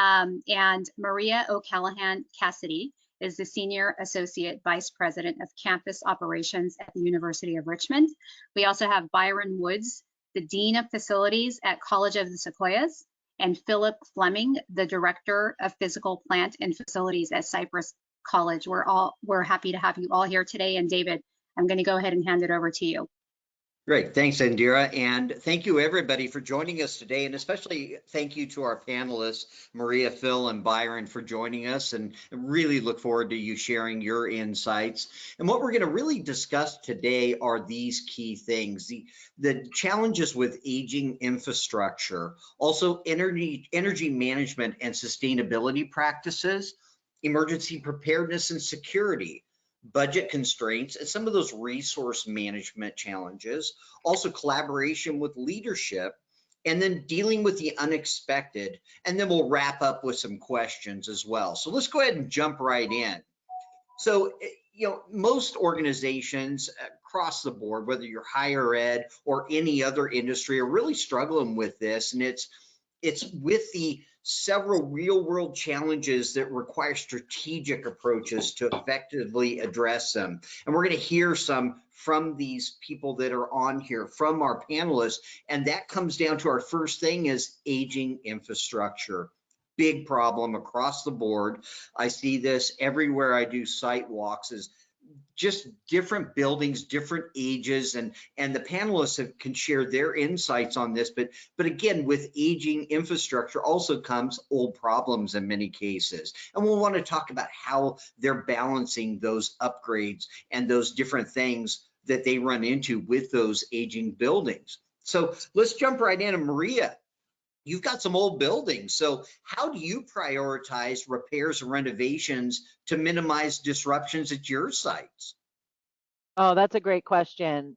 And Maria O'Callahan Cassidy is the Senior Associate Vice President of Campus Operations at the University of Richmond. We also have Byron Woods, the Dean of Facilities at College of the Sequoias, and Philip Fleming, the Director of Physical Plant and Facilities at Cypress College. We're happy to have you all here today. And David, I'm going to go ahead and hand it over to you. Great, thanks, Indira, and thank you everybody for joining us today, and especially thank you to our panelists, Maria, Phil, and Byron, for joining us, and really look forward to you sharing your insights. And what we're going to really discuss today are these key things: the challenges with aging infrastructure, also energy management and sustainability practices, emergency preparedness and security, budget constraints, and some of those resource management challenges, also collaboration with leadership, and then dealing with the unexpected. And then we'll wrap up with some questions as well. So let's go ahead and jump right in. So, most organizations across the board, whether you're higher ed or any other industry, are really struggling with this. And it's with the several real world challenges that require strategic approaches to effectively address them. And we're going to hear some from these people that are on here, from our panelists. And that comes down to our first thing is aging infrastructure. Big problem across the board. I see this everywhere I do site walks, is just different buildings, different ages, and the panelists can share their insights on this. But again, with aging infrastructure also comes old problems in many cases, and we'll want to talk about how they're balancing those upgrades and those different things that they run into with those aging buildings. So let's jump right in. And Maria, you've got some old buildings. So how do you prioritize repairs and renovations to minimize disruptions at your sites? Oh, that's a great question.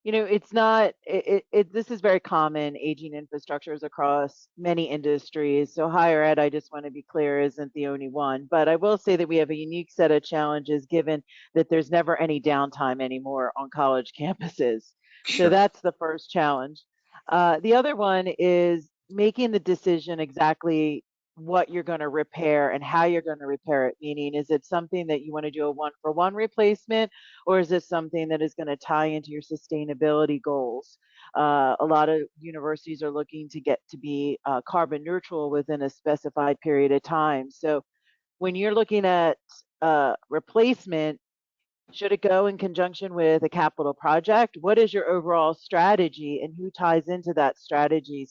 It's not, this is very common, aging infrastructures across many industries. So higher ed, I just want to be clear, isn't the only one. But I will say that we have a unique set of challenges given that there's never any downtime anymore on college campuses. Sure. So that's the first challenge. The other one is making the decision exactly what you're going to repair and how you're going to repair it. Meaning, is it something that you want to do a one-for-one replacement, or is it something that is going to tie into your sustainability goals? A lot of universities are looking to get to be carbon neutral within a specified period of time. So when you're looking at replacement, should it go in conjunction with a capital project? What is your overall strategy, and who ties into that strategy?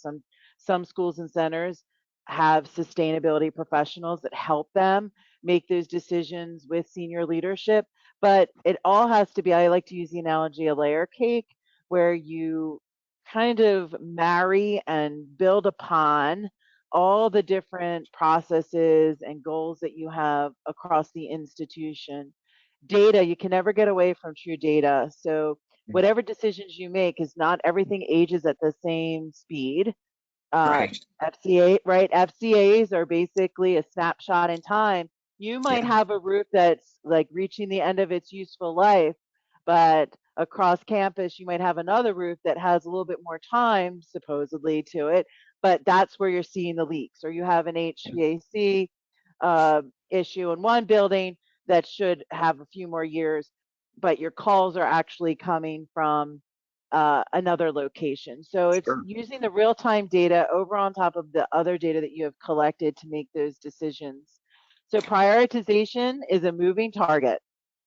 Some schools and centers have sustainability professionals that help them make those decisions with senior leadership, but it all has to be, I like to use the analogy of layer cake, where you kind of marry and build upon all the different processes and goals that you have across the institution. Data, you can never get away from true data. So whatever decisions you make, is not everything ages at the same speed. Right. FCAs are basically a snapshot in time. You might have a roof that's like reaching the end of its useful life, but across campus, you might have another roof that has a little bit more time, supposedly, to it, but that's where you're seeing the leaks. Or you have an HVAC issue in one building that should have a few more years, but your calls are actually coming from another location. So it's using the real-time data over on top of the other data that you have collected to make those decisions. So prioritization is a moving target.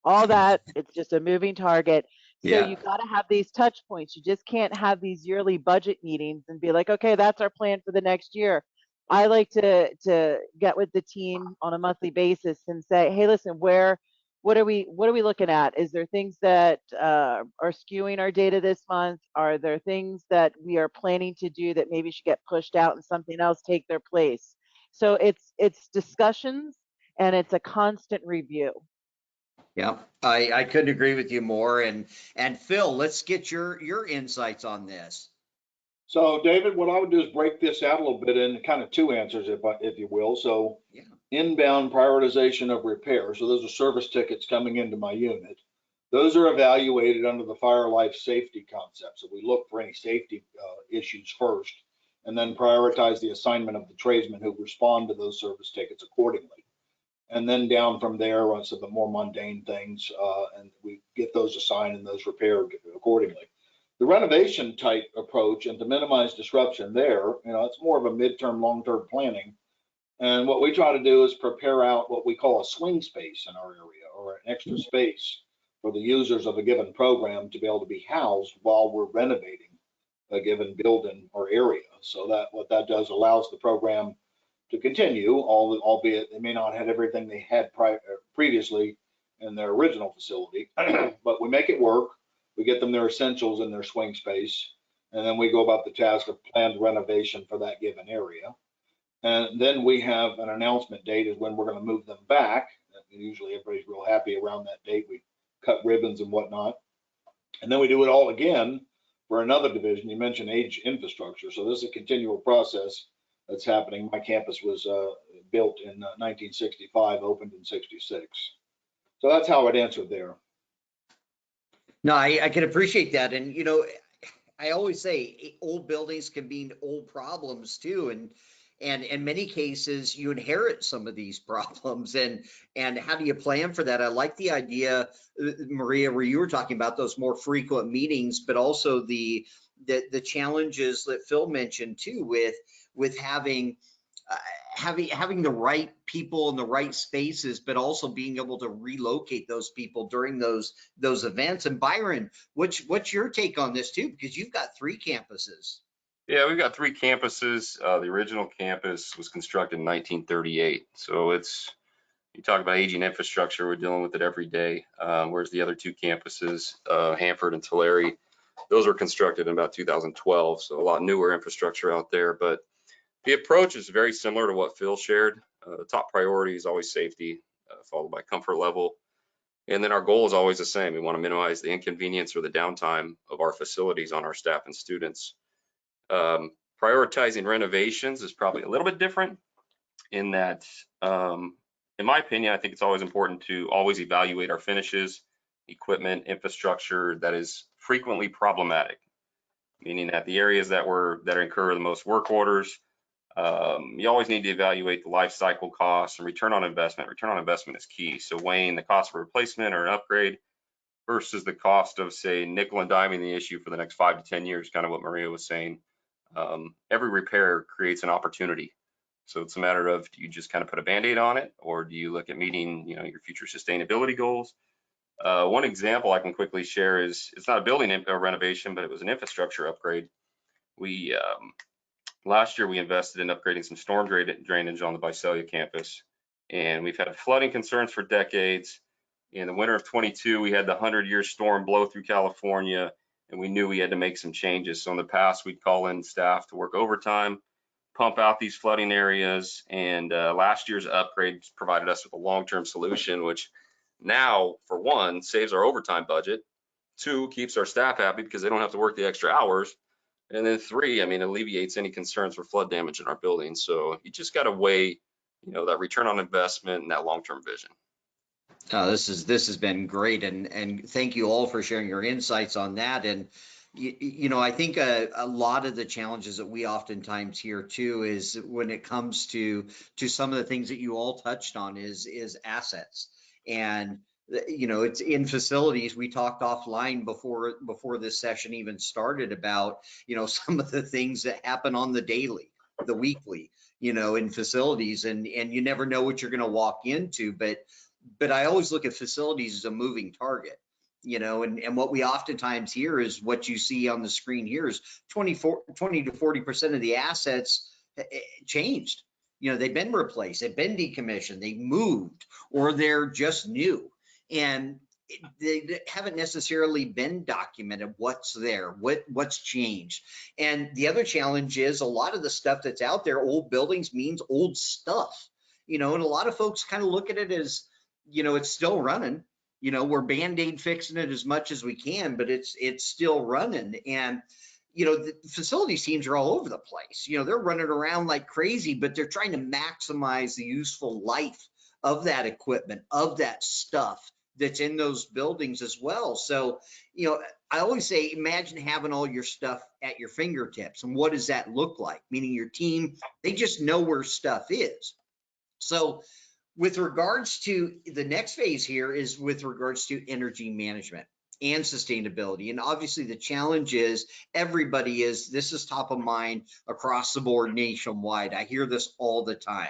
All that, it's just a moving target. So you've got to have these touch points. You just can't have these yearly budget meetings and be like, okay, that's our plan for the next year. I like to get with the team on a monthly basis and say, hey, listen, what are we looking at? Is there things that are skewing our data this month? Are there things that we are planning to do that maybe should get pushed out and something else take their place? So it's discussions, and it's a constant review. Yeah, I couldn't agree with you more. And Phil, let's get your insights on this. So David, what I would do is break this out a little bit into kind of two answers, if you will. So inbound prioritization of repair. So those are service tickets coming into my unit. Those are evaluated under the fire life safety concept. So we look for any safety issues first, and then prioritize the assignment of the tradesmen who respond to those service tickets accordingly. And then down from there on to the more mundane things, and we get those assigned and those repaired accordingly. The renovation type approach, and to minimize disruption there, it's more of a midterm, long-term planning. And what we try to do is prepare out what we call a swing space in our area, or an extra space for the users of a given program to be able to be housed while we're renovating a given building or area. So that what that does allows the program to continue, albeit they may not have everything they had previously in their original facility, but we make it work. We get them their essentials in their swing space, and then we go about the task of planned renovation for that given area. And then we have an announcement date is when we're going to move them back. And usually everybody's real happy around that date. We cut ribbons and whatnot. And then we do it all again for another division. You mentioned age infrastructure. So this is a continual process that's happening. My campus was built in 1965, opened in 66. So that's how I'd answer there. No, I can appreciate that. And, I always say old buildings can mean old problems too. And in many cases, you inherit some of these problems. And how do you plan for that? I like the idea, Maria, where you were talking about those more frequent meetings, but also the challenges that Phil mentioned too, with having the right people in the right spaces, but also being able to relocate those people during those events. And Byron, what's your take on this too? Because you've got 3 campuses. Yeah, we've got 3 campuses. The original campus was constructed in 1938. So you talk about aging infrastructure, we're dealing with it every day. Whereas the other 2 campuses, Hanford and Tulare, those were constructed in about 2012. So a lot newer infrastructure out there. But the approach is very similar to what Phil shared. The top priority is always safety, followed by comfort level. And then our goal is always the same. We want to minimize the inconvenience or the downtime of our facilities on our staff and students. Prioritizing renovations is probably a little bit different in that, in my opinion, I think it's always important to always evaluate our finishes, equipment, infrastructure that is frequently problematic, meaning that the areas that incur the most work orders, you always need to evaluate the life cycle costs and return on investment. Return on investment is key. So weighing the cost of a replacement or an upgrade versus the cost of, say, nickel and diming the issue for the next 5 to 10 years, kind of what Maria was saying. Every repair creates an opportunity. So it's a matter of, do you just kind of put a Band-Aid on it, or do you look at meeting, your future sustainability goals? One example I can quickly share is, it's not a building renovation, but it was an infrastructure upgrade. Last year we invested in upgrading some storm drainage on the Visalia campus, and we've had flooding concerns for decades. In the winter of 22, we had the 100-year storm blow through California, and we knew we had to make some changes. So in the past, we'd call in staff to work overtime, pump out these flooding areas, and last year's upgrades provided us with a long-term solution, which now, for one, saves our overtime budget, 2, keeps our staff happy because they don't have to work the extra hours, and then 3, alleviates any concerns for flood damage in our buildings. So you just got to weigh, that return on investment and that long-term vision. This has been great, and thank you all for sharing your insights on that. And I think a lot of the challenges that we oftentimes hear too is when it comes to some of the things that you all touched on is assets. And it's in facilities. We talked offline before this session even started about some of the things that happen on the daily, the weekly, in facilities, and you never know what you're going to walk into, but I always look at facilities as a moving target, and what we oftentimes hear is what you see on the screen here is 20 to 40% of the assets changed. They've been replaced, they've been decommissioned, they moved, or they're just new. And they haven't necessarily been documented what's there, what's changed. And the other challenge is a lot of the stuff that's out there, old buildings means old stuff, and a lot of folks kind of look at it as, it's still running, we're Band-Aid fixing it as much as we can, but it's still running. And, the facilities teams are all over the place. They're running around like crazy, but they're trying to maximize the useful life of that equipment, of that stuff that's in those buildings as well. So, you know, I always say, imagine having all your stuff at your fingertips. And what does that look like? Meaning your team, they just know where stuff is. So with regards to the next phase here is with regards to energy management and sustainability. And obviously the challenge is this is top of mind across the board nationwide. I hear this all the time.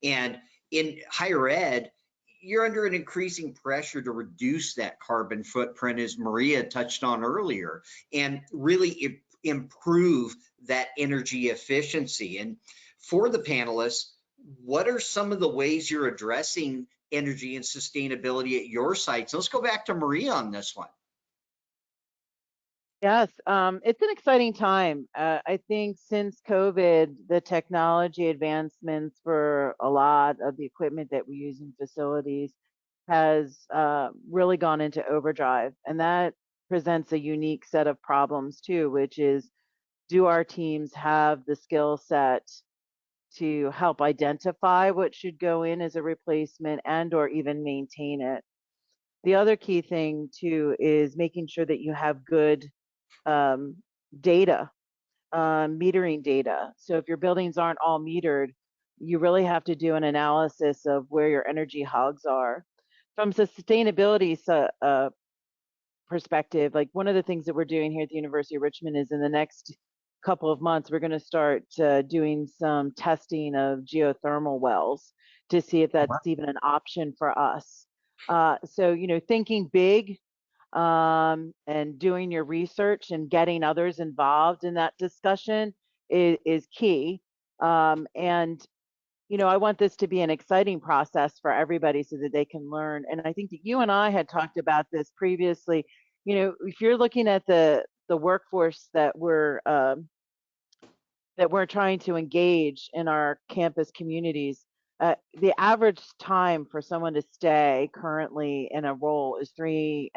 And in higher ed, you're under an increasing pressure to reduce that carbon footprint, as Maria touched on earlier, and really improve that energy efficiency. And for the panelists, what are some of the ways you're addressing energy and sustainability at your sites? Let's go back to Maria on this one. Yes, it's an exciting time. I think since COVID, the technology advancements for a lot of the equipment that we use in facilities has really gone into overdrive. And that presents a unique set of problems too, which is, do our teams have the skill set to help identify what should go in as a replacement and or even maintain it? The other key thing too is making sure that you have good data, metering data. So if your buildings aren't all metered, you really have to do an analysis of where your energy hogs are. From sustainability perspective, like one of the things that we're doing here at the University of Richmond is in the next couple of months, we're going to start doing some testing of geothermal wells to see if that's even an option for us. So, you know, thinking big, and doing your research and getting others involved in that discussion is key. And, you know, I want this to be an exciting process for everybody so that they can learn. And I think that you and I had talked about this previously. You know, if you're looking at the workforce that we're trying to engage in our campus communities, the average time for someone to stay currently in a role is 3.5,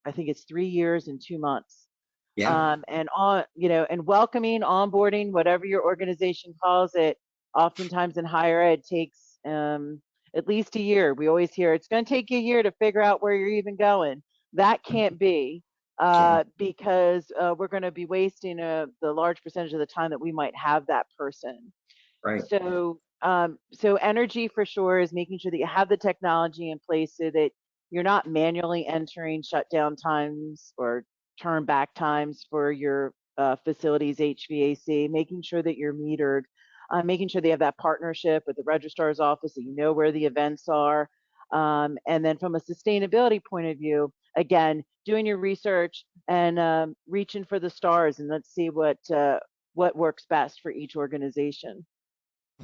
I think it's 3 years and 2 months. Yeah. And on, you know, and welcoming, onboarding, whatever your organization calls it, oftentimes in higher ed takes at least a year. We always hear it's going to take you a year to figure out where you're even going. That can't be, because we're going to be wasting the large percentage of the time that we might have that person. Right. So, so energy for sure is making sure that you have the technology in place so that you're not manually entering shutdown times or turn back times for your facilities HVAC, making sure that you're metered, making sure they have that partnership with the registrar's office, that you know where the events are. And then from a sustainability point of view, again, doing your research and reaching for the stars, and let's see what works best for each organization.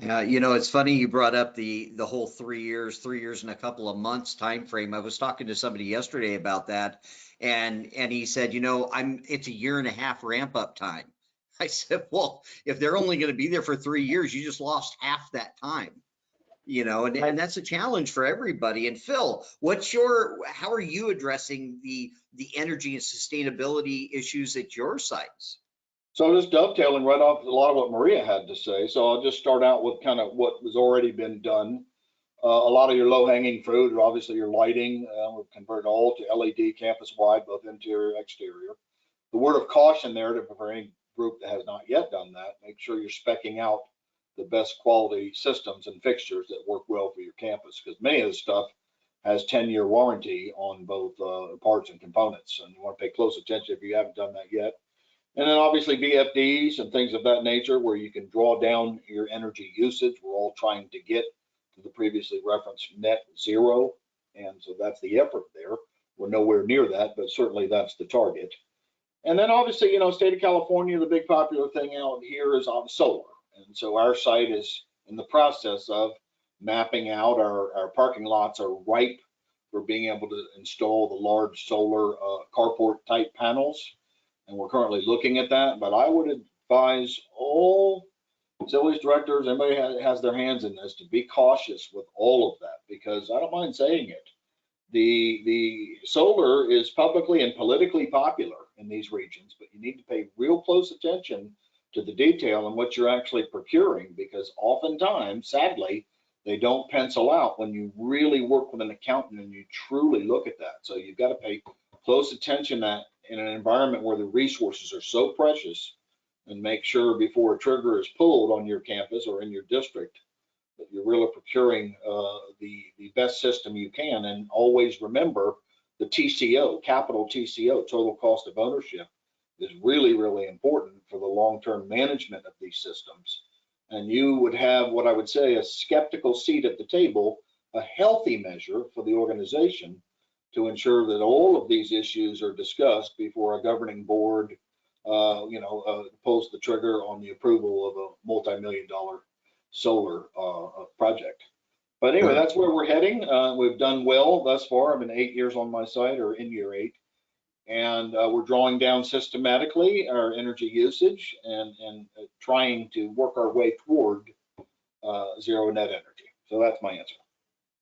Yeah, you know, it's funny you brought up the whole 3 years and a couple of months time frame. I was talking to somebody yesterday about that, and he said, you know, it's a 1.5 year ramp up time. I said, well, if they're only going to be there for 3 years, you just lost half that time. You know, and that's a challenge for everybody. And Phil, how are you addressing the energy and sustainability issues at your sites? So just dovetailing right off a lot of what Maria had to say. So I'll just start out with kind of what has already been done. A lot of your low-hanging fruit, obviously your lighting, we've converted all to LED campus-wide, both interior and exterior. The word of caution there for any group that has not yet done that, make sure you're speccing out the best quality systems and fixtures that work well for your campus, because many of the stuff has 10-year warranty on both parts and components, and you want to pay close attention if you haven't done that yet. And then obviously VFDs and things of that nature where you can draw down your energy usage. We're all trying to get to the previously referenced net zero. And so that's the effort there. We're nowhere near that, but certainly that's the target. And then obviously, you know, state of California, the big popular thing out here is on solar. And so our site is in the process of mapping out our parking lots are ripe for being able to install the large solar carport type panels. And we're currently looking at that, but I would advise all facilities directors, anybody has their hands in this, to be cautious with all of that, because I don't mind saying it. The solar is publicly and politically popular in these regions, but you need to pay real close attention to the detail and what you're actually procuring, because oftentimes, sadly, They don't pencil out when you really work with an accountant and you truly look at that. So you've got to pay close attention that in an environment where the resources are so precious, and make sure before a trigger is pulled on your campus or in your district that you're really procuring the best system you can. And always remember the TCO, capital TCO, total cost of ownership, is really, really important for the long-term management of these systems. And you would have what I would say a skeptical seat at the table, a healthy measure for the organization to ensure that all of these issues are discussed before a governing board pulls the trigger on the approval of a multi-million-dollar solar project. But anyway, that's where we're heading. We've done well thus far. I've been 8 years on my site, or in year 8. And we're drawing down systematically our energy usage and trying to work our way toward zero net energy. So that's my answer.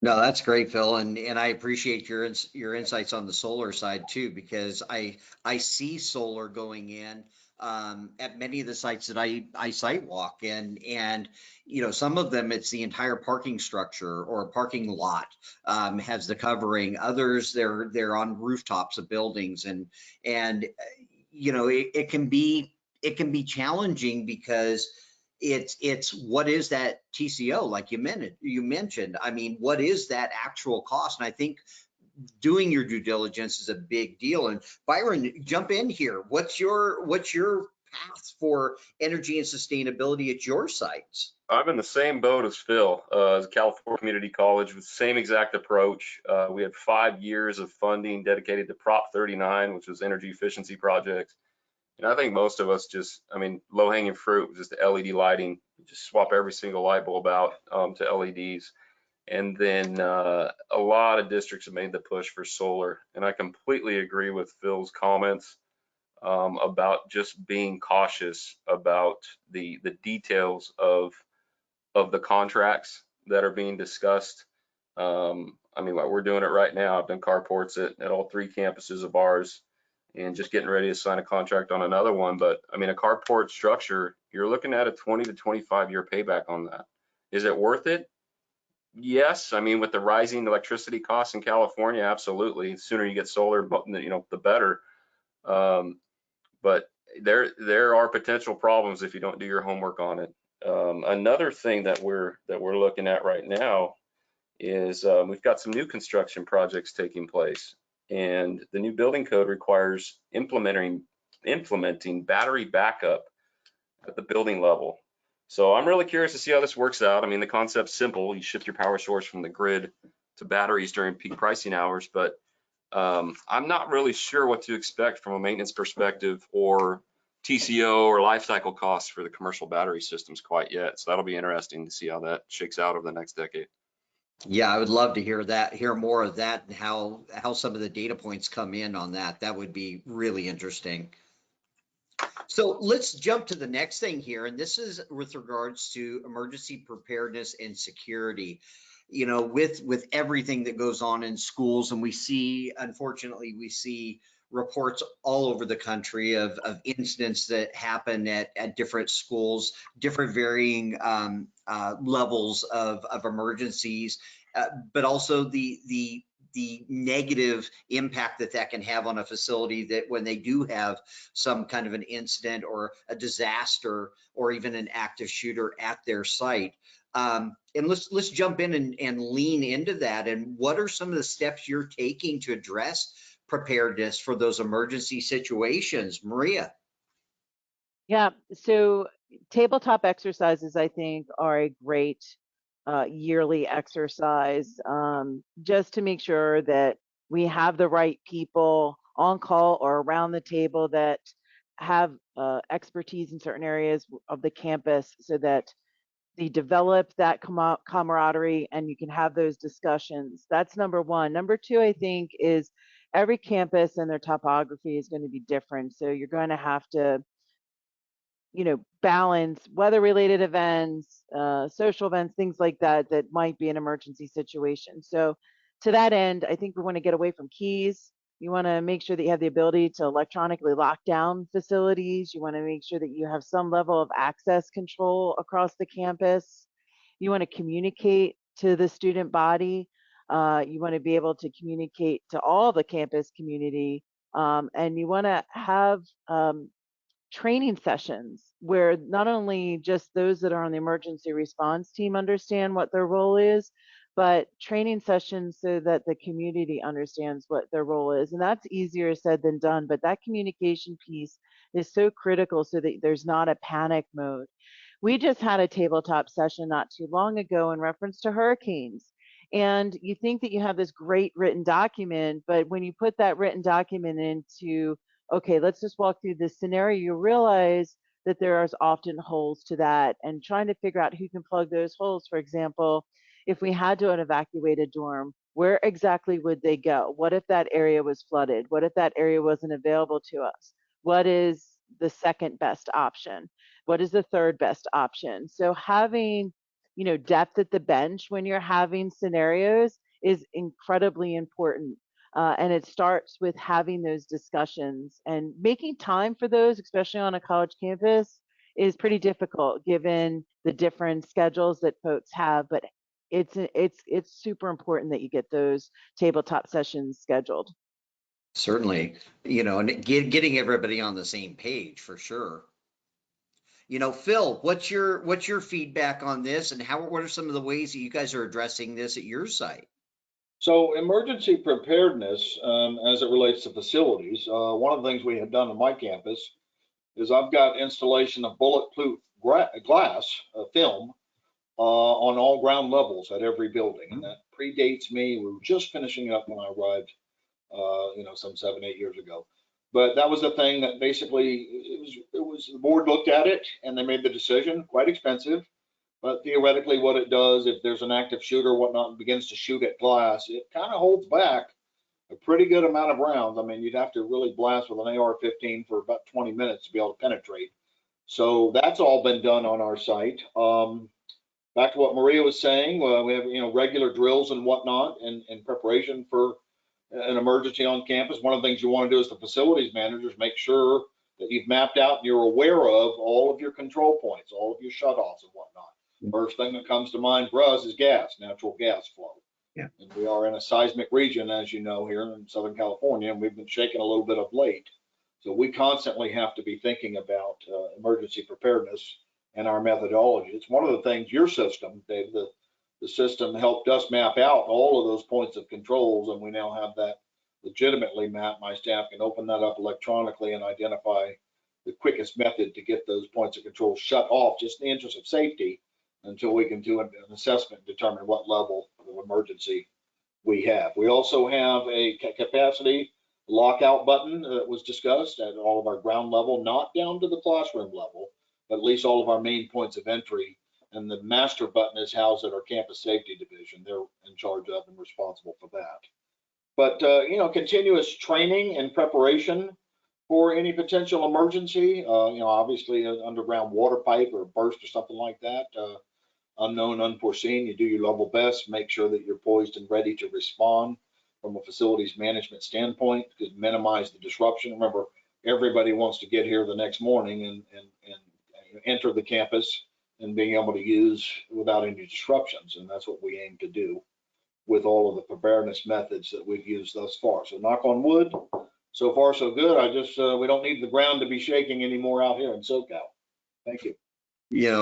No, that's great, Phil, and I appreciate your insights on the solar side too, because I see solar going in at many of the sites that I site walk, and some of them it's the entire parking structure or parking lot has the covering. Others they're on rooftops of buildings, and it can be challenging because it's what is that TCO, like you mentioned. I mean, what is that actual cost? And I think doing your due diligence is a big deal. And Byron, jump in here. What's your path for energy and sustainability at your sites? I'm in the same boat as Phil, as a California Community College, with the same exact approach. We had 5 years of funding dedicated to Prop 39, which was energy efficiency projects. And I think most of us low hanging fruit was just the LED lighting. Just swap every single light bulb out to LEDs. And then a lot of districts have made the push for solar. And I completely agree with Phil's comments about just being cautious about the details of the contracts that are being discussed. Like we're doing it right now. I've done carports at all 3 campuses of ours, and just getting ready to sign a contract on another one. But a carport structure, you're looking at a 20 to 25 year payback on that. Is it worth it? Yes. With the rising electricity costs in California, absolutely. The sooner you get solar, the better. But there are potential problems if you don't do your homework on it. Another thing that we're looking at right now is we've got some new construction projects taking place, and the new building code requires implementing battery backup at the building level. So I'm really curious to see how this works out. The concept's simple. You shift your power source from the grid to batteries during peak pricing hours, but I'm not really sure what to expect from a maintenance perspective or TCO or life cycle costs for the commercial battery systems quite yet. So that'll be interesting to see how that shakes out over the next decade. Yeah, I would love to hear more of that, and how some of the data points come in on that. That would be really interesting. So let's jump to the next thing here, and this is with regards to emergency preparedness and security. With everything that goes on in schools, and unfortunately we see reports all over the country of incidents that happen at different schools, different varying levels of emergencies, but also the negative impact that can have on a facility, that when they do have some kind of an incident or a disaster or even an active shooter at their site. And let's jump in and lean into that. And what are some of the steps you're taking to address preparedness for those emergency situations, Maria? Yeah, so tabletop exercises, I think, are a great yearly exercise, just to make sure that we have the right people on call or around the table that have expertise in certain areas of the campus, so that they develop that camaraderie and you can have those discussions. That's number one. Number two, I think, is every campus and their topography is going to be different. So you're going to have to balance weather-related events, social events, things like that, that might be an emergency situation. So to that end, I think we want to get away from keys. You want to make sure that you have the ability to electronically lock down facilities. You want to make sure that you have some level of access control across the campus. You want to communicate to the student body. You want to be able to communicate to all the campus community, and you want to have training sessions where not only just those that are on the emergency response team understand what their role is, but training sessions so that the community understands what their role is. And that's easier said than done, but that communication piece is so critical so that there's not a panic mode. We just had a tabletop session not too long ago in reference to hurricanes. And you think that you have this great written document, but when you put that written document into, okay, let's just walk through this scenario, you realize that there is often holes to that, and trying to figure out who can plug those holes. For example, if we had to evacuate a dorm, where exactly would they go? What if that area was flooded? What if that area wasn't available to us? What is the second best option? What is the third best option? So having, depth at the bench when you're having scenarios is incredibly important. And it starts with having those discussions, and making time for those, especially on a college campus, is pretty difficult given the different schedules that folks have. But it's super important that you get those tabletop sessions scheduled. Certainly, and getting everybody on the same page for sure. Phil, what's your feedback on this, and what are some of the ways that you guys are addressing this at your site? So emergency preparedness, as it relates to facilities, one of the things we have done on my campus is I've got installation of bulletproof glass film on all ground levels at every building, and that predates me. We were just finishing it up when I arrived, some 7-8 years ago. But that was the thing that basically it was the board looked at it and they made the decision. Quite expensive, but theoretically, what it does, if there's an active shooter or whatnot and begins to shoot at glass, it kind of holds back a pretty good amount of rounds. I mean, you'd have to really blast with an AR-15 for about 20 minutes to be able to penetrate. So that's all been done on our site. Back to what Maria was saying, we have regular drills and whatnot in preparation for an emergency on campus. One of the things you want to do as the facilities managers, make sure that you've mapped out and you're aware of all of your control points, all of your shutoffs and whatnot. First thing that comes to mind for us is gas, natural gas flow. Yeah. And we are in a seismic region, as you know, here in Southern California, and we've been shaking a little bit of late. So we constantly have to be thinking about emergency preparedness and our methodology. It's one of the things your system, Dave, the system helped us map out all of those points of controls, and we now have that legitimately mapped. My staff can open that up electronically and identify the quickest method to get those points of control shut off, just in the interest of safety, until we can do an assessment and determine what level of emergency we have. We also have a capacity lockout button that was discussed at all of our ground level, not down to the classroom level, but at least all of our main points of entry. And the master button is housed at our campus safety division. They're in charge of and responsible for that. But, continuous training and preparation for any potential emergency, obviously an underground water pipe or a burst or something like that, unknown, unforeseen, you do your level best, make sure that you're poised and ready to respond from a facilities management standpoint to minimize the disruption. Remember, everybody wants to get here the next morning and enter the campus and being able to use without any disruptions. And that's what we aim to do with all of the preparedness methods that we've used thus far. So knock on wood, so far so good. We don't need the ground to be shaking anymore out here in SoCal. Thank you.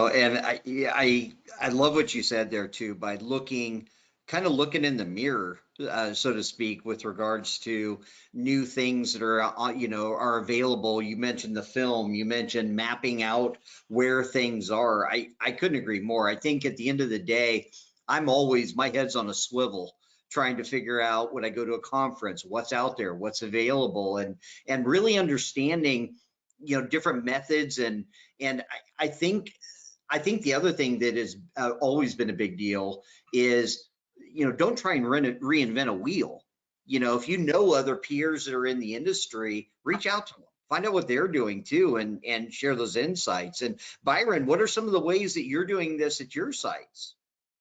And I love what you said there too, by looking in the mirror, so to speak, with regards to new things that are available. You mentioned the film, you mentioned mapping out where things are. I couldn't agree more. I think at the end of the day, my head's on a swivel trying to figure out when I go to a conference, what's out there, what's available, and really understanding, different methods. And I think the other thing that has always been a big deal is, don't try and reinvent a wheel. If you know other peers that are in the industry, reach out to them, find out what they're doing too, and share those insights. And Byron, what are some of the ways that you're doing this at your sites?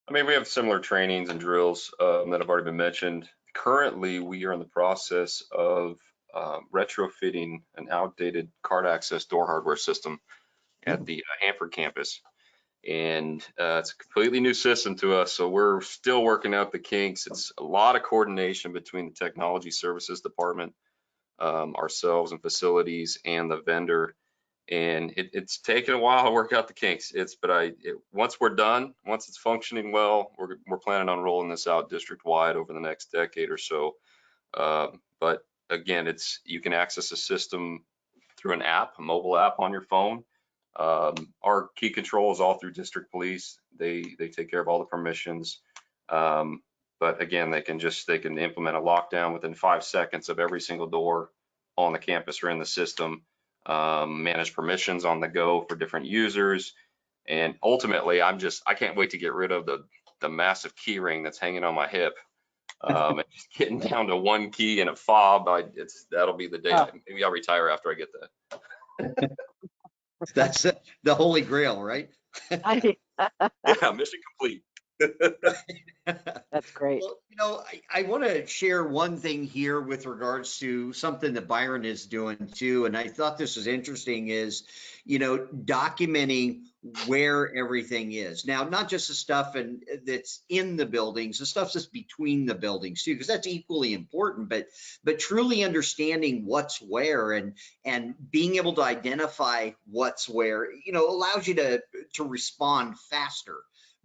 I mean, we have similar trainings and drills that have already been mentioned. Currently, we are in the process of retrofitting an outdated card access door hardware system at the Hanford campus. And it's a completely new system to us, so we're still working out the kinks. It's a lot of coordination between the technology services department, ourselves and facilities, and the vendor. And it's taken a while to work out the kinks. Once we're done, once it's functioning well, we're planning on rolling this out district wide over the next decade or so. But again, you can access the system through an app, a mobile app on your phone. Our key control is all through district police. They take care of all the permissions. But again, they can implement a lockdown within 5 seconds of every single door on the campus or in the system, manage permissions on the go for different users. And ultimately, I can't wait to get rid of the massive key ring that's hanging on my hip. And just getting down to one key and a fob, that'll be the day. Maybe I'll retire after I get that. That's the holy grail, right? Yeah, mission complete. That's great. Well, I want to share one thing here with regards to something that Byron is doing too. And I thought this was interesting is, documenting where everything is. Now, not just the stuff that's in the buildings, the stuff that's between the buildings too, because that's equally important, but truly understanding what's where and being able to identify what's where, allows you to respond faster.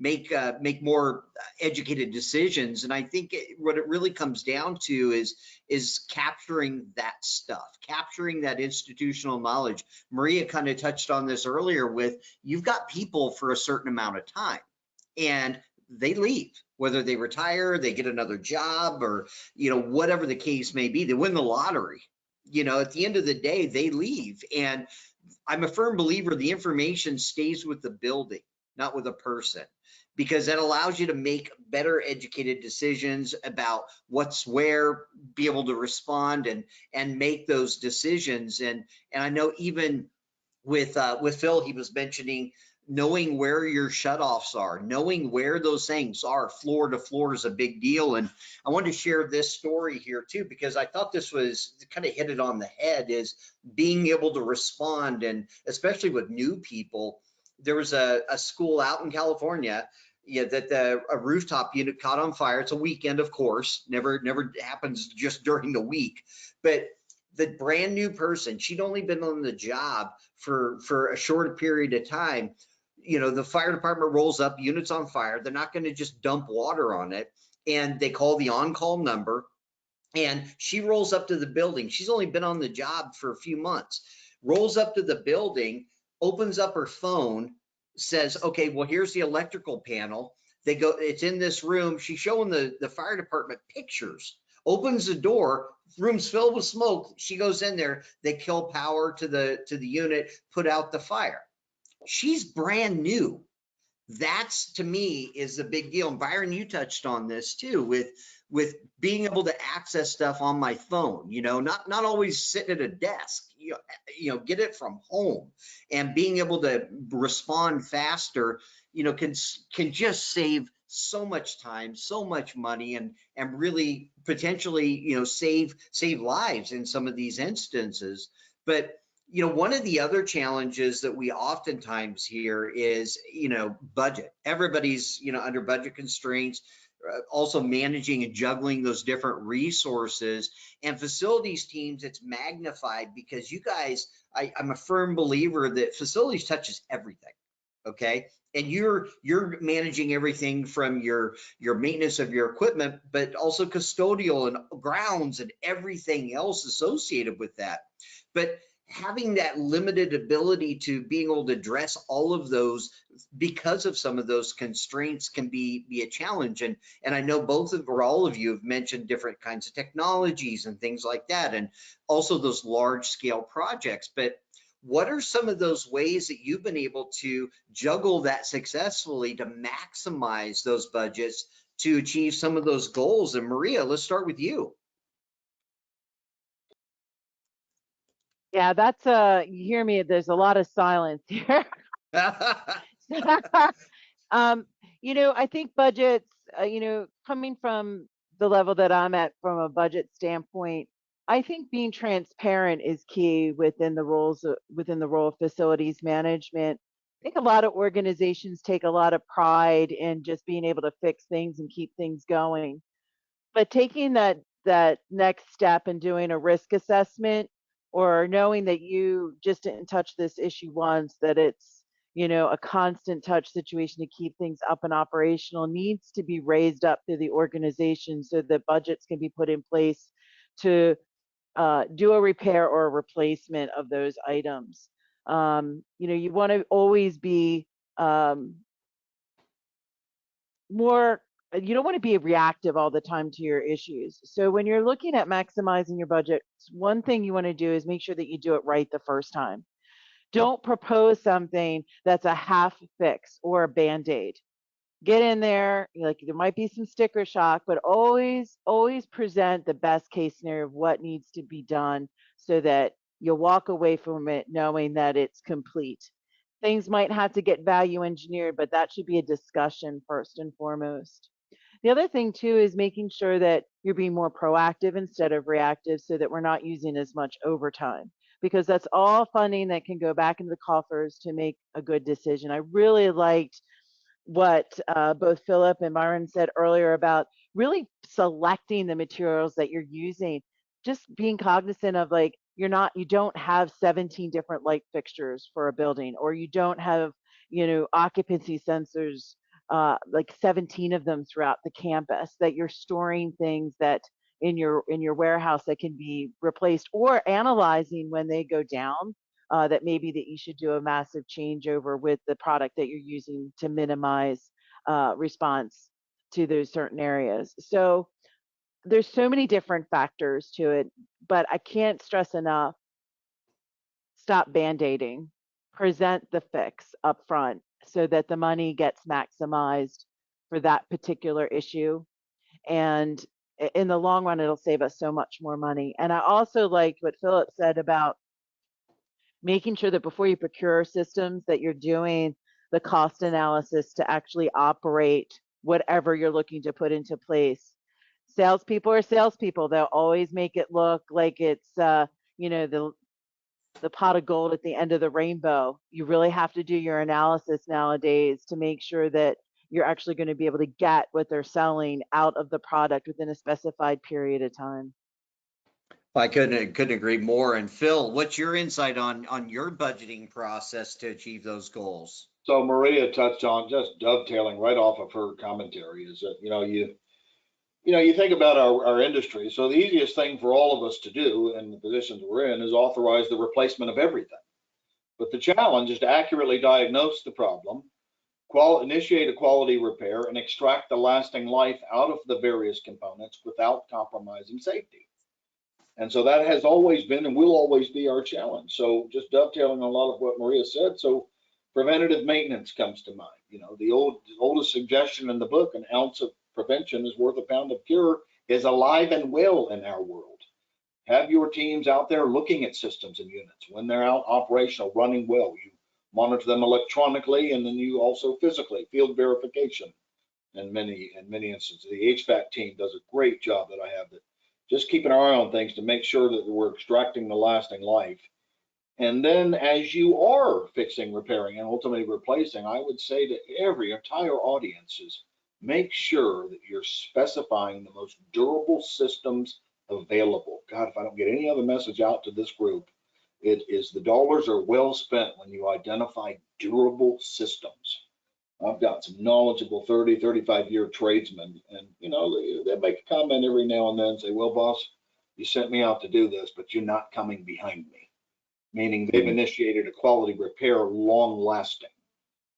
Make more educated decisions. And I think what it really comes down to is capturing that stuff, capturing that institutional knowledge. Maria kind of touched on this earlier with, you've got people for a certain amount of time and they leave, whether they retire, they get another job, or, whatever the case may be, they win the lottery. At the end of the day, they leave. And I'm a firm believer the information stays with the building, not with a person, because that allows you to make better educated decisions about what's where, be able to respond and make those decisions. And I know even with Phil, he was mentioning knowing where your shutoffs are, knowing where those things are. Floor to floor is a big deal. And I wanted to share this story here too, because I thought this was kind of hit it on the head, is being able to respond. And especially with new people, there was a school out in California, that a rooftop unit caught on fire. It's a weekend, of course, never happens just during the week, but the brand new person, she'd only been on the job for a short period of time. The fire department rolls up, units on fire. They're not going to just dump water on it. And they call the on-call number, and she rolls up to the building. She's only been on the job for a few months, rolls up to the building, opens up her phone, says, okay, well, here's the electrical panel. They go, it's in this room. She's showing the fire department pictures, opens the door, room's filled with smoke. She goes in there, they kill power to the unit, put out the fire. She's brand new. That's, to me, is the big deal. And Byron, you touched on this too, with being able to access stuff on my phone, not always sitting at a desk, get it from home, and being able to respond faster, can just save so much time, so much money, and really potentially, save lives in some of these instances. But one of the other challenges that we oftentimes hear is, budget. Everybody's, under budget constraints, also managing and juggling those different resources. And facilities teams, it's magnified because you guys, I'm a firm believer that facilities touches everything. Okay. And you're managing everything from your maintenance of your equipment, but also custodial and grounds and everything else associated with that. But having that limited ability to being able to address all of those because of some of those constraints can be a challenge. And I know both of or all of you have mentioned different kinds of technologies and things like that, and also those large scale projects. But what are some of those ways that you've been able to juggle that successfully to maximize those budgets to achieve some of those goals? And Maria, let's start with you. Yeah, that's you hear me, there's a lot of silence here. I think budgets, coming from the level that I'm at from a budget standpoint, I think being transparent is key within the role of facilities management. think a lot of organizations take a lot of pride in just being able to fix things and keep things going. But taking that next step and doing a risk assessment, or knowing that you just didn't touch this issue once, that it's, you know, a constant touch situation to keep things up and operational, needs to be raised up through the organization so that budgets can be put in place to do a repair or a replacement of those items. You know, you want to always be more, you don't want to be reactive all the time to your issues. So when you're looking at maximizing your budget, one thing you want to do is make sure that you do it right the first time. Don't propose something that's a half fix or a band-aid. Get in there, like there might be some sticker shock, but always present the best case scenario of what needs to be done so that you'll walk away from it knowing that it's complete. Things might have to get value engineered, but that should be a discussion first and foremost. The other thing too is making sure that you're being more proactive instead of reactive so that we're not using as much overtime, because that's all funding that can go back into the coffers to make a good decision. I really liked what both Philip and Byron said earlier about really selecting the materials that you're using, just being cognizant of like, you don't have 17 different light fixtures for a building, or you don't have, you know, occupancy sensors, like 17 of them throughout the campus, that you're storing things that in your warehouse that can be replaced, or analyzing when they go down, that maybe that you should do a massive changeover with the product that you're using to minimize response to those certain areas. So there's so many different factors to it, but I can't stress enough, stop band-aiding, present the fix up front so that the money gets maximized for that particular issue. And in the long run, it'll save us so much more money. And I also liked what Philip said about making sure that before you procure systems that you're doing the cost analysis to actually operate whatever you're looking to put into place. Salespeople are salespeople. They'll always make it look like it's, you know, the pot of gold at the end of the rainbow. You really have to do your analysis nowadays to make sure that you're actually going to be able to get what they're selling out of the product within a specified period of time. I couldn't agree more. And Phil, what's your insight on your budgeting process to achieve those goals? So Maria touched on, just dovetailing right off of her commentary, is that, you think about our industry. So the easiest thing for all of us to do in the positions we're in is authorize the replacement of everything. But the challenge is to accurately diagnose the problem, initiate a quality repair, and extract the lasting life out of the various components without compromising safety. And so that has always been and will always be our challenge. So just dovetailing on a lot of what Maria said. So preventative maintenance comes to mind. The oldest suggestion in the book, an ounce of prevention is worth a pound of cure, is alive and well in our world. Have your teams out there looking at systems and units when they're out operational, running well. You monitor them electronically, and then you also physically, field verification in many instances. The HVAC team does a great job that I have, that just keep an eye on things to make sure that we're extracting the lasting life. And then as you are fixing, repairing, and ultimately replacing, I would say to every entire audience is make sure that you're specifying the most durable systems available. God, if I don't get any other message out to this group, it is the dollars are well spent when you identify durable systems. I've got some knowledgeable 30, 35-year tradesmen, and they make a comment every now and then and say, well, boss, you sent me out to do this, but you're not coming behind me, meaning they've initiated a quality repair, long lasting.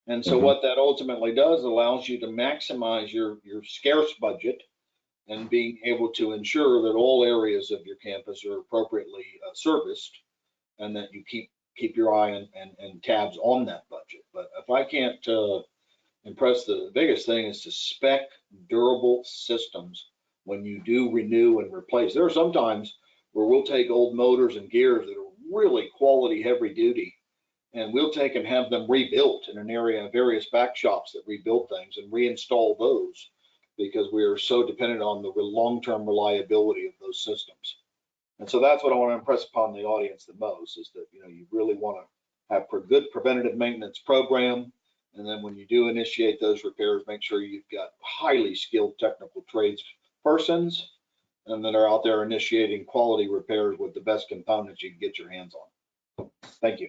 And so what that ultimately does allows you to maximize your scarce budget and being able to ensure that all areas of your campus are appropriately serviced, and that you keep your eye and tabs on that budget. But if I can't impress, the biggest thing is to spec durable systems when you do renew and replace. There are some times where we'll take old motors and gears that are really quality heavy duty, and we'll take and have them rebuilt in an area of various back shops that rebuild things and reinstall those, because we are so dependent on the long-term reliability of those systems. And so that's what I want to impress upon the audience the most, is that you really want to have a good preventative maintenance program. And then when you do initiate those repairs, make sure you've got highly skilled technical trades persons and that are out there initiating quality repairs with the best components you can get your hands on. Thank you.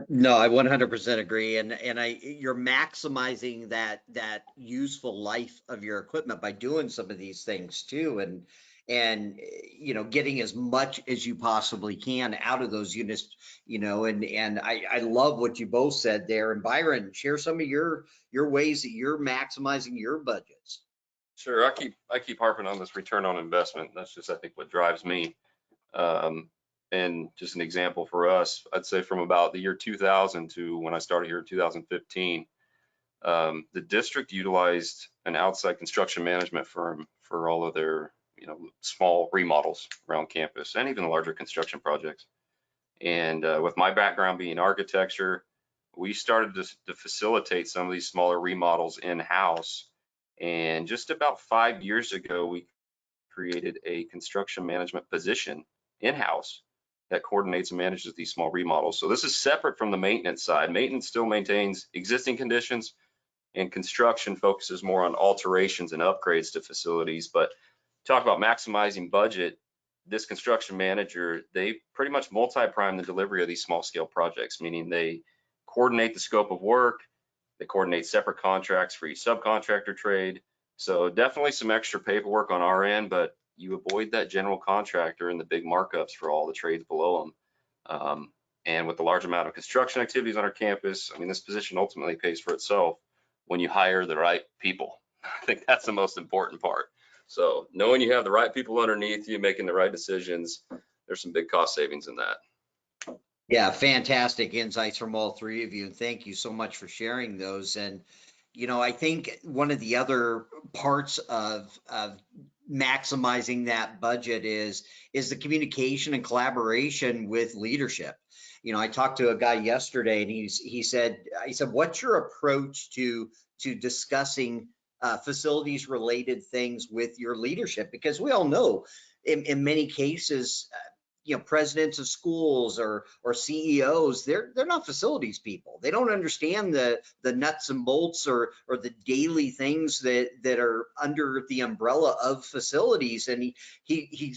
No, I 100% agree, and you're maximizing that useful life of your equipment by doing some of these things too, and you know, getting as much as you possibly can out of those units, you know, and I love what you both said there. And Byron, share some of your ways that you're maximizing your budgets. Sure, I keep harping on this return on investment. That's just, I think, what drives me. And just an example for us, I'd say from about the year 2000 to when I started here in 2015, the district utilized an outside construction management firm for all of their, you know, small remodels around campus and even larger construction projects. And with my background being architecture, we started to facilitate some of these smaller remodels in-house. And just about 5 years ago, we created a construction management position in-house that coordinates and manages these small remodels. So this is separate from the maintenance side. Maintenance still maintains existing conditions, and construction focuses more on alterations and upgrades to facilities. But talk about maximizing budget, this construction manager, they pretty much multi-prime the delivery of these small scale projects, meaning they coordinate the scope of work, they coordinate separate contracts for each subcontractor trade. So definitely some extra paperwork on our end, but you avoid that general contractor and the big markups for all the trades below them. And with the large amount of construction activities on our campus, I mean, this position ultimately pays for itself when you hire the right people. I think that's the most important part. So knowing you have the right people underneath you, making the right decisions, there's some big cost savings in that. Yeah, fantastic insights from all three of you. And thank you so much for sharing those. And, you know, I think one of the other parts of maximizing that budget is the communication and collaboration with leadership. You know, I talked to a guy yesterday and he said, what's your approach to discussing facilities related things with your leadership? Because we all know in many cases, you know, presidents of schools or CEOs, they're not facilities people. They don't understand the nuts and bolts or the daily things that are under the umbrella of facilities. And he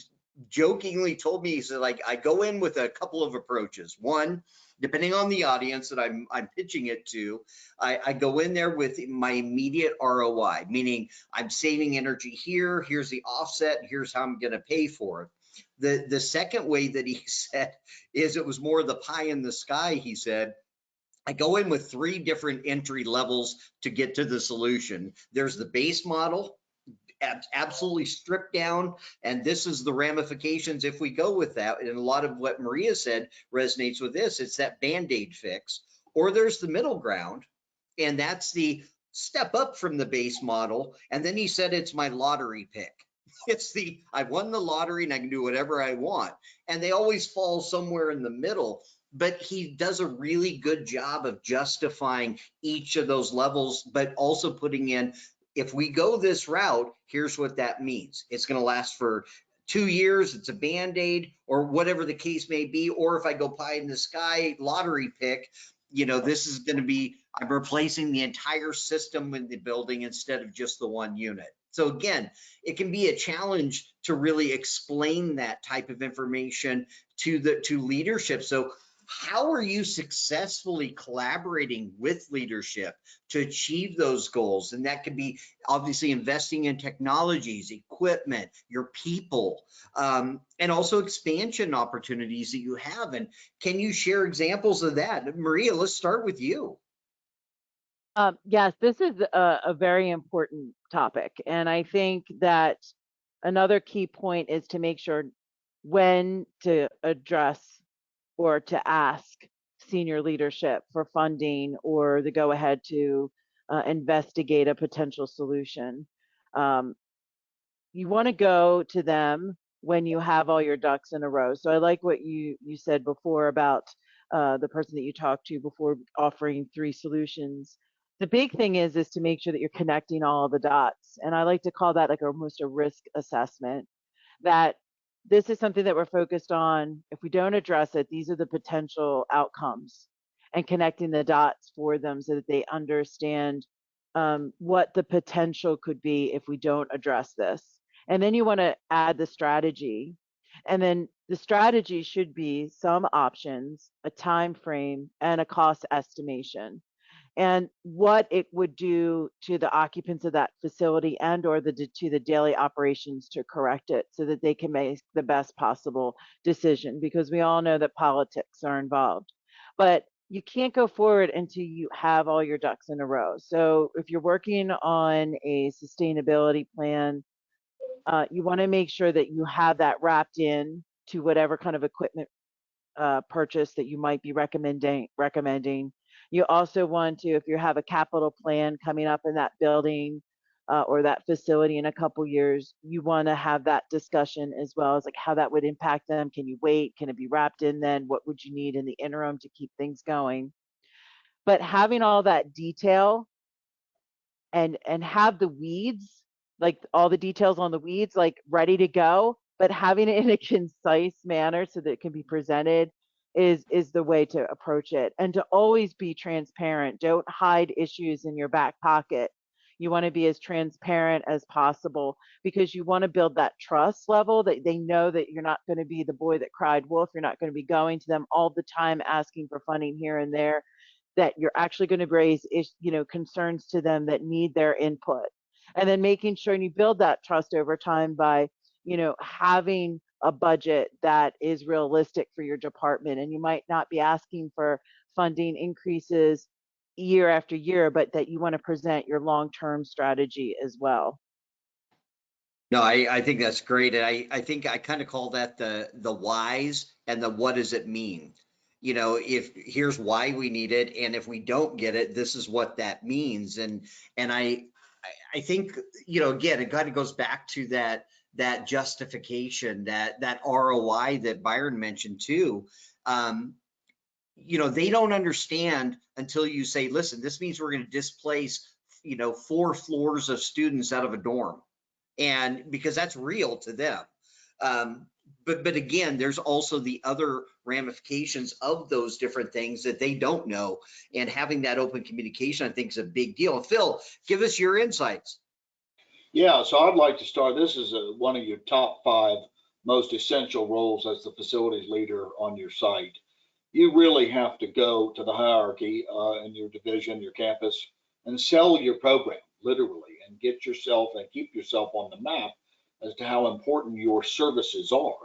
jokingly told me, he said, like, I go in with a couple of approaches. One, depending on the audience that I'm pitching it to, I go in there with my immediate ROI, meaning I'm saving energy here, here's the offset, here's how I'm going to pay for it. The second way that he said is it was more the pie in the sky. He said, I go in with 3 different entry levels to get to the solution. There's the base model, absolutely stripped down, and this is the ramifications if we go with that. And a lot of what Maria said resonates with this. It's that Band-Aid fix. Or there's the middle ground, and that's the step up from the base model. And then he said it's my lottery pick. It's the, I won the lottery and I can do whatever I want. And they always fall somewhere in the middle. But he does a really good job of justifying each of those levels, but also putting in, if we go this route, here's what that means. It's going to last for 2 years. It's a Band-Aid or whatever the case may be. Or if I go pie in the sky lottery pick, you know, this is going to be, I'm replacing the entire system in the building instead of just the one unit. So again, it can be a challenge to really explain that type of information to leadership. So how are you successfully collaborating with leadership to achieve those goals? And that could be obviously investing in technologies, equipment, your people, and also expansion opportunities that you have. And can you share examples of that? Maria, let's start with you. Yes, this is a very important topic. And I think that another key point is to make sure when to address or to ask senior leadership for funding or the go ahead to investigate a potential solution. You want to go to them when you have all your ducks in a row. So I like what you said before about the person that you talked to before offering 3 solutions. The big thing is to make sure that you're connecting all the dots. And I like to call that like almost a risk assessment, that this is something that we're focused on. If we don't address it, these are the potential outcomes. and connecting the dots for them so that they understand what the potential could be if we don't address this. And then you want to add the strategy. And then the strategy should be some options, a time frame, and a cost estimation, and what it would do to the occupants of that facility and or to the daily operations to correct it so that they can make the best possible decision, because we all know that politics are involved. But you can't go forward until you have all your ducks in a row. So if you're working on a sustainability plan, you want to make sure that you have that wrapped in to whatever kind of equipment purchase that you might be recommending. You also want to, if you have a capital plan coming up in that building or that facility in a couple years, you want to have that discussion as well as like how that would impact them. Can you wait? Can it be wrapped in then? What would you need in the interim to keep things going? But having all that detail and have the weeds, like all the details on the weeds, like ready to go, but having it in a concise manner so that it can be presented is the way to approach it. And to always be transparent. Don't hide issues in your back pocket. You want to be as transparent as possible because you want to build that trust level that they know that you're not going to be the boy that cried wolf. You're not going to be going to them all the time asking for funding here and there, that you're actually going to raise concerns to them that need their input. And then making sure you build that trust over time by having a budget that is realistic for your department. And you might not be asking for funding increases year after year, but that you want to present your long-term strategy as well. No, I think that's great. And I think I kind of call that the whys and the what does it mean? If here's why we need it, and if we don't get it, this is what that means. And I think, again, it kind of goes back to that justification, that ROI that Byron mentioned too. They don't understand until you say, listen, this means we're going to displace, 4 floors of students out of a dorm. And because that's real to them. But again, there's also the other ramifications of those different things that they don't know. And having that open communication, I think, is a big deal. Phil, give us your insights. Yeah, so I'd like to start. This is one of your top 5 most essential roles as the facilities leader on your site. You really have to go to the hierarchy in your division, your campus, and sell your program, literally, and get yourself and keep yourself on the map as to how important your services are.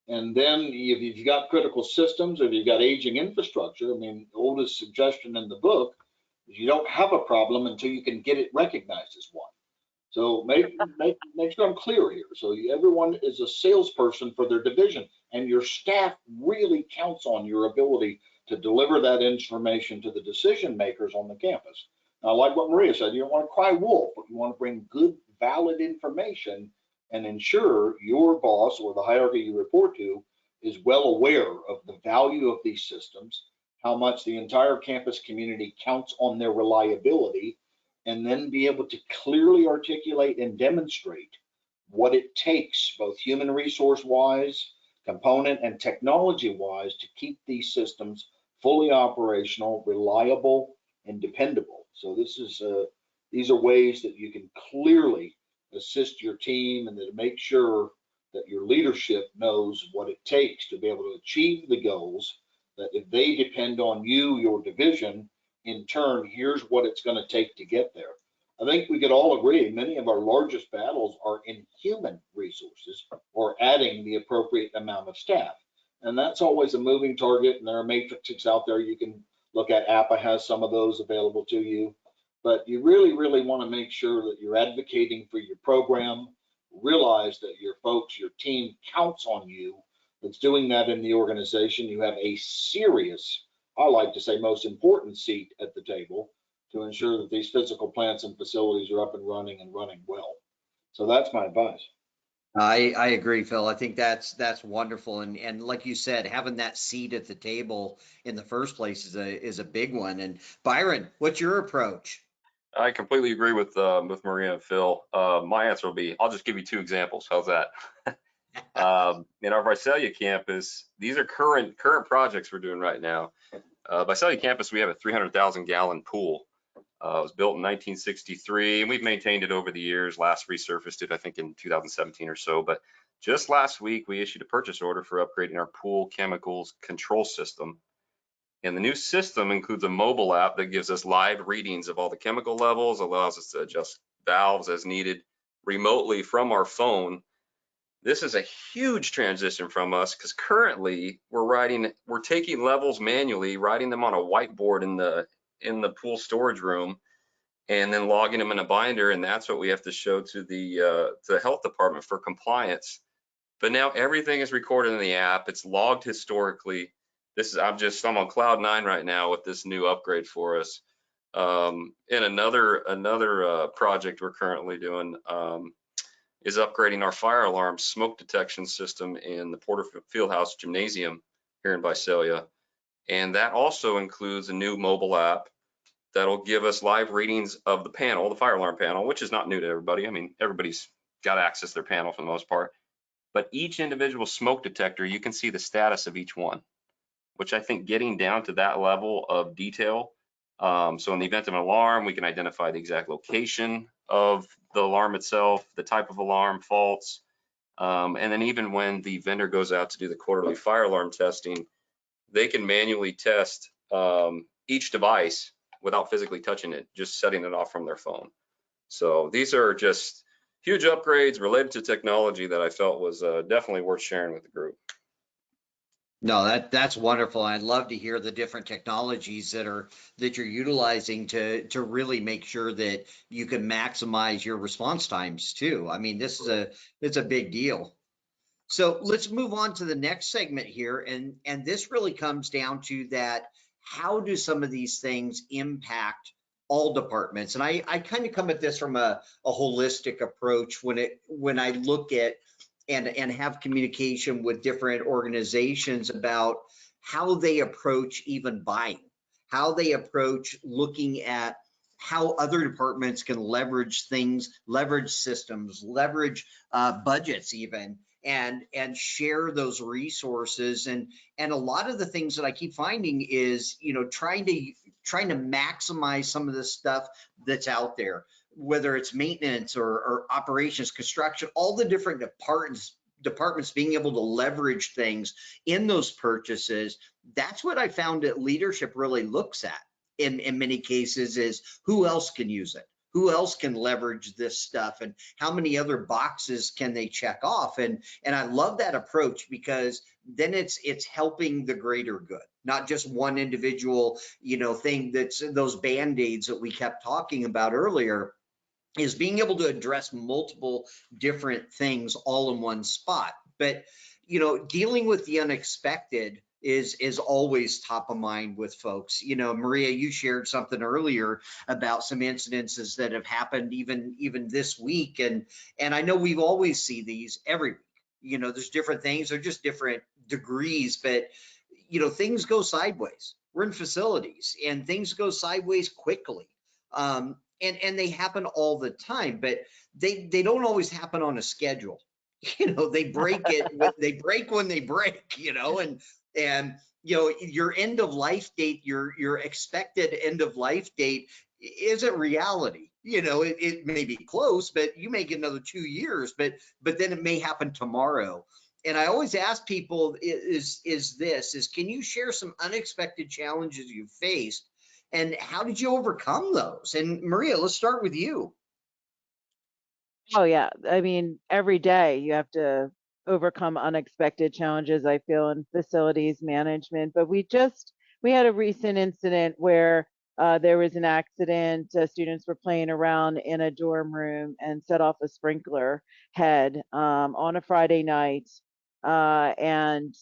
And then if you've got critical systems, if you've got aging infrastructure, I mean, the oldest suggestion in the book is you don't have a problem until you can get it recognized as one. So make sure I'm clear here. So everyone is a salesperson for their division, and your staff really counts on your ability to deliver that information to the decision makers on the campus. Now, like what Maria said, you don't want to cry wolf, but you want to bring good, valid information and ensure your boss or the hierarchy you report to is well aware of the value of these systems, how much the entire campus community counts on their reliability, and then be able to clearly articulate and demonstrate what it takes, both human resource wise, component and technology wise, to keep these systems fully operational, reliable, and dependable. So these are ways that you can clearly assist your team and to make sure that your leadership knows what it takes to be able to achieve the goals, that if they depend on you, your division, in turn, here's what it's going to take to get there. I think we could all agree many of our largest battles are in human resources or adding the appropriate amount of staff. And that's always a moving target, and there are matrices out there you can look at. APPA has some of those available to you. But you really, really want to make sure that you're advocating for your program, realize that your folks, your team counts on you, that's doing that in the organization. You have a serious, I like to say, most important seat at the table to ensure that these physical plants and facilities are up and running well. So that's my advice. I agree, Phil. I think that's wonderful. And like you said, having that seat at the table in the first place is a big one. And Byron, what's your approach? I completely agree with Maria and Phil. My answer will be, I'll just give you 2 examples. How's that? In our Visalia campus, these are current projects we're doing right now. Visalia campus, we have a 300,000 gallon pool. It was built in 1963, and we've maintained it over the years. Last resurfaced it, I think, in 2017 or so. But just last week, we issued a purchase order for upgrading our pool chemicals control system. And the new system includes a mobile app that gives us live readings of all the chemical levels, allows us to adjust valves as needed remotely from our phone. This is a huge transition from us because currently we're taking levels manually, writing them on a whiteboard in the pool storage room, and then logging them in a binder, and that's what we have to show to the health department for compliance. But now everything is recorded in the app. It's logged historically. I'm on cloud 9 right now with this new upgrade for us. And another project we're currently doing is upgrading our fire alarm smoke detection system in the Porter Fieldhouse Gymnasium here in Visalia. And that also includes a new mobile app that'll give us live readings of the panel, the fire alarm panel, which is not new to everybody. I mean, everybody's got access to their panel for the most part. But each individual smoke detector, you can see the status of each one, which I think getting down to that level of detail. So in the event of an alarm, we can identify the exact location of the alarm itself, the type of alarm, faults. And then even when the vendor goes out to do the quarterly fire alarm testing, they can manually test each device without physically touching it, just setting it off from their phone. So these are just huge upgrades related to technology that I felt was definitely worth sharing with the group. No, that's wonderful. I'd love to hear the different technologies that you're utilizing to really make sure that you can maximize your response times too. I mean, it's a big deal. So let's move on to the next segment here, and this really comes down to that: how do some of these things impact all departments? And I kind of come at this from a holistic approach when I look at and have communication with different organizations about how they approach even buying, how they approach looking at how other departments can leverage things, leverage systems, leverage budgets even, and share those resources. And a lot of the things that I keep finding is, trying to maximize some of the stuff that's out there, whether it's maintenance or operations, construction, all the different departments being able to leverage things in those purchases. That's what I found that leadership really looks at in many cases, is who else can use it? Who else can leverage this stuff, and how many other boxes can they check off? And I love that approach, because then it's helping the greater good, not just one individual, thing. That's those band-aids that we kept talking about earlier, is being able to address multiple different things all in one spot. But dealing with the unexpected is always top of mind with folks. Maria, you shared something earlier about some incidences that have happened even this week, and I know we've always see these every week. There's different things, they're just different degrees, but things go sideways. We're in facilities, and things go sideways quickly. And they happen all the time, but they don't always happen on a schedule. They break they break when they break, and your end of life date, your expected end of life date isn't reality. It may be close, but you may get another 2 years, but then it may happen tomorrow. And I always ask people is can you share some unexpected challenges you faced, and how did you overcome those? And Maria, let's start with you. Oh yeah, I mean, every day you have to overcome unexpected challenges, I feel, in facilities management. But we had a recent incident where there was an accident. Students were playing around in a dorm room and set off a sprinkler head on a Friday night. And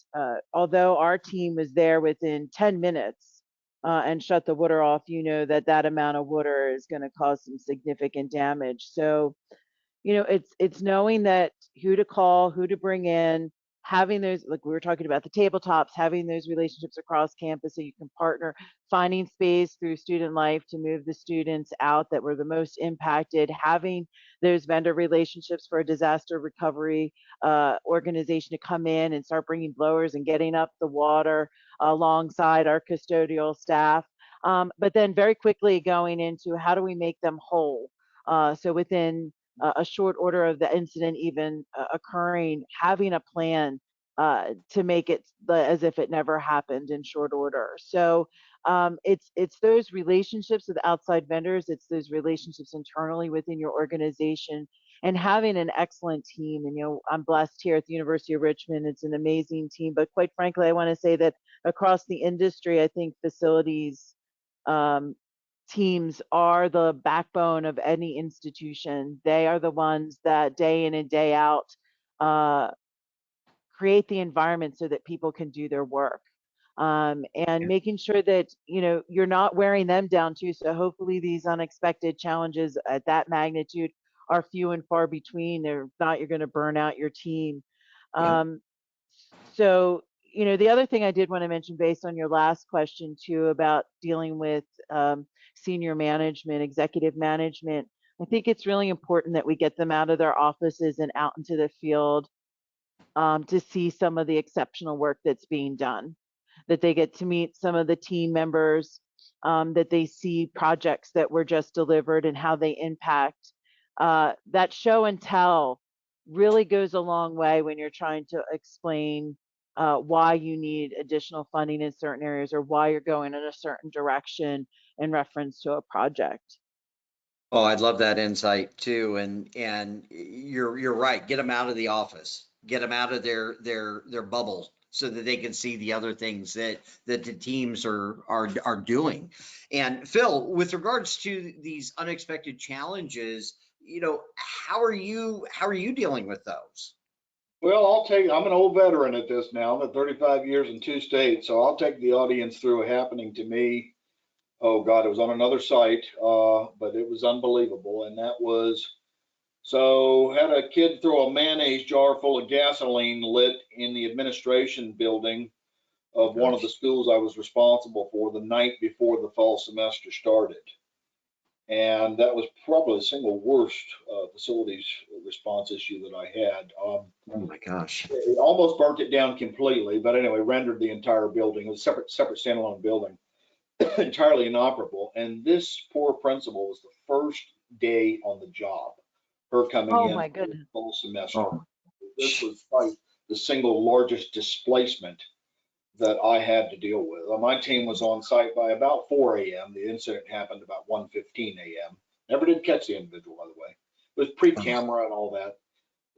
although our team was there within 10 minutes and shut the water off, that amount of water is going to cause some significant damage. So it's knowing that who to call, who to bring in, having those, like we were talking about the tabletops, having those relationships across campus so you can partner, finding space through student life to move the students out that were the most impacted, having those vendor relationships for a disaster recovery organization to come in and start bringing blowers and getting up the water. alongside our custodial staff. But then very quickly going into how do we make them whole? So within a short order of the incident even occurring, having a plan to make it as if it never happened in short order. So it's those relationships with outside vendors, it's those relationships internally within your organization, and having an excellent team. And I'm blessed here at the University of Richmond. It's an amazing team, but quite frankly, I want to say that across the industry, I think facilities teams are the backbone of any institution. They are the ones that day in and day out create the environment so that people can do their work. And making sure that you're not wearing them down too. So hopefully these unexpected challenges at that magnitude are few and far between. If not, you're going to burn out your team. So the other thing I did want to mention, based on your last question too, about dealing with senior management, executive management, I think it's really important that we get them out of their offices and out into the field to see some of the exceptional work that's being done, that they get to meet some of the team members, that they see projects that were just delivered and how they impact. That show and tell really goes a long way when you're trying to explain why you need additional funding in certain areas or why you're going in a certain direction in reference to a project. Oh, I'd love that insight too. And you're right. Get them out of the office. Get them out of their bubble so that they can see the other things that the teams are doing. And Phil, with regards to these unexpected challenges, how are you dealing with those? Well, I'm an old veteran at this now. I'm at 35 years in 2 states, so I'll take the audience through a happening to me. Oh God, it was on another site, but it was unbelievable. And that was, so had a kid throw a mayonnaise jar full of gasoline lit in the administration building of one of the schools I was responsible for the night before the fall semester started. And that was probably the single worst facilities response issue that I had. Oh my gosh. It almost burnt it down completely, but anyway, rendered the entire building, it was a separate standalone building, entirely inoperable. And this poor principal was the first day on the job, her coming in my goodness. the full semester. This was like the single largest displacement that I had to deal with. My team was on site by about 4 a.m. The incident happened about 1:15 a.m. Never did catch the individual, by the way. It was pre-camera and all that.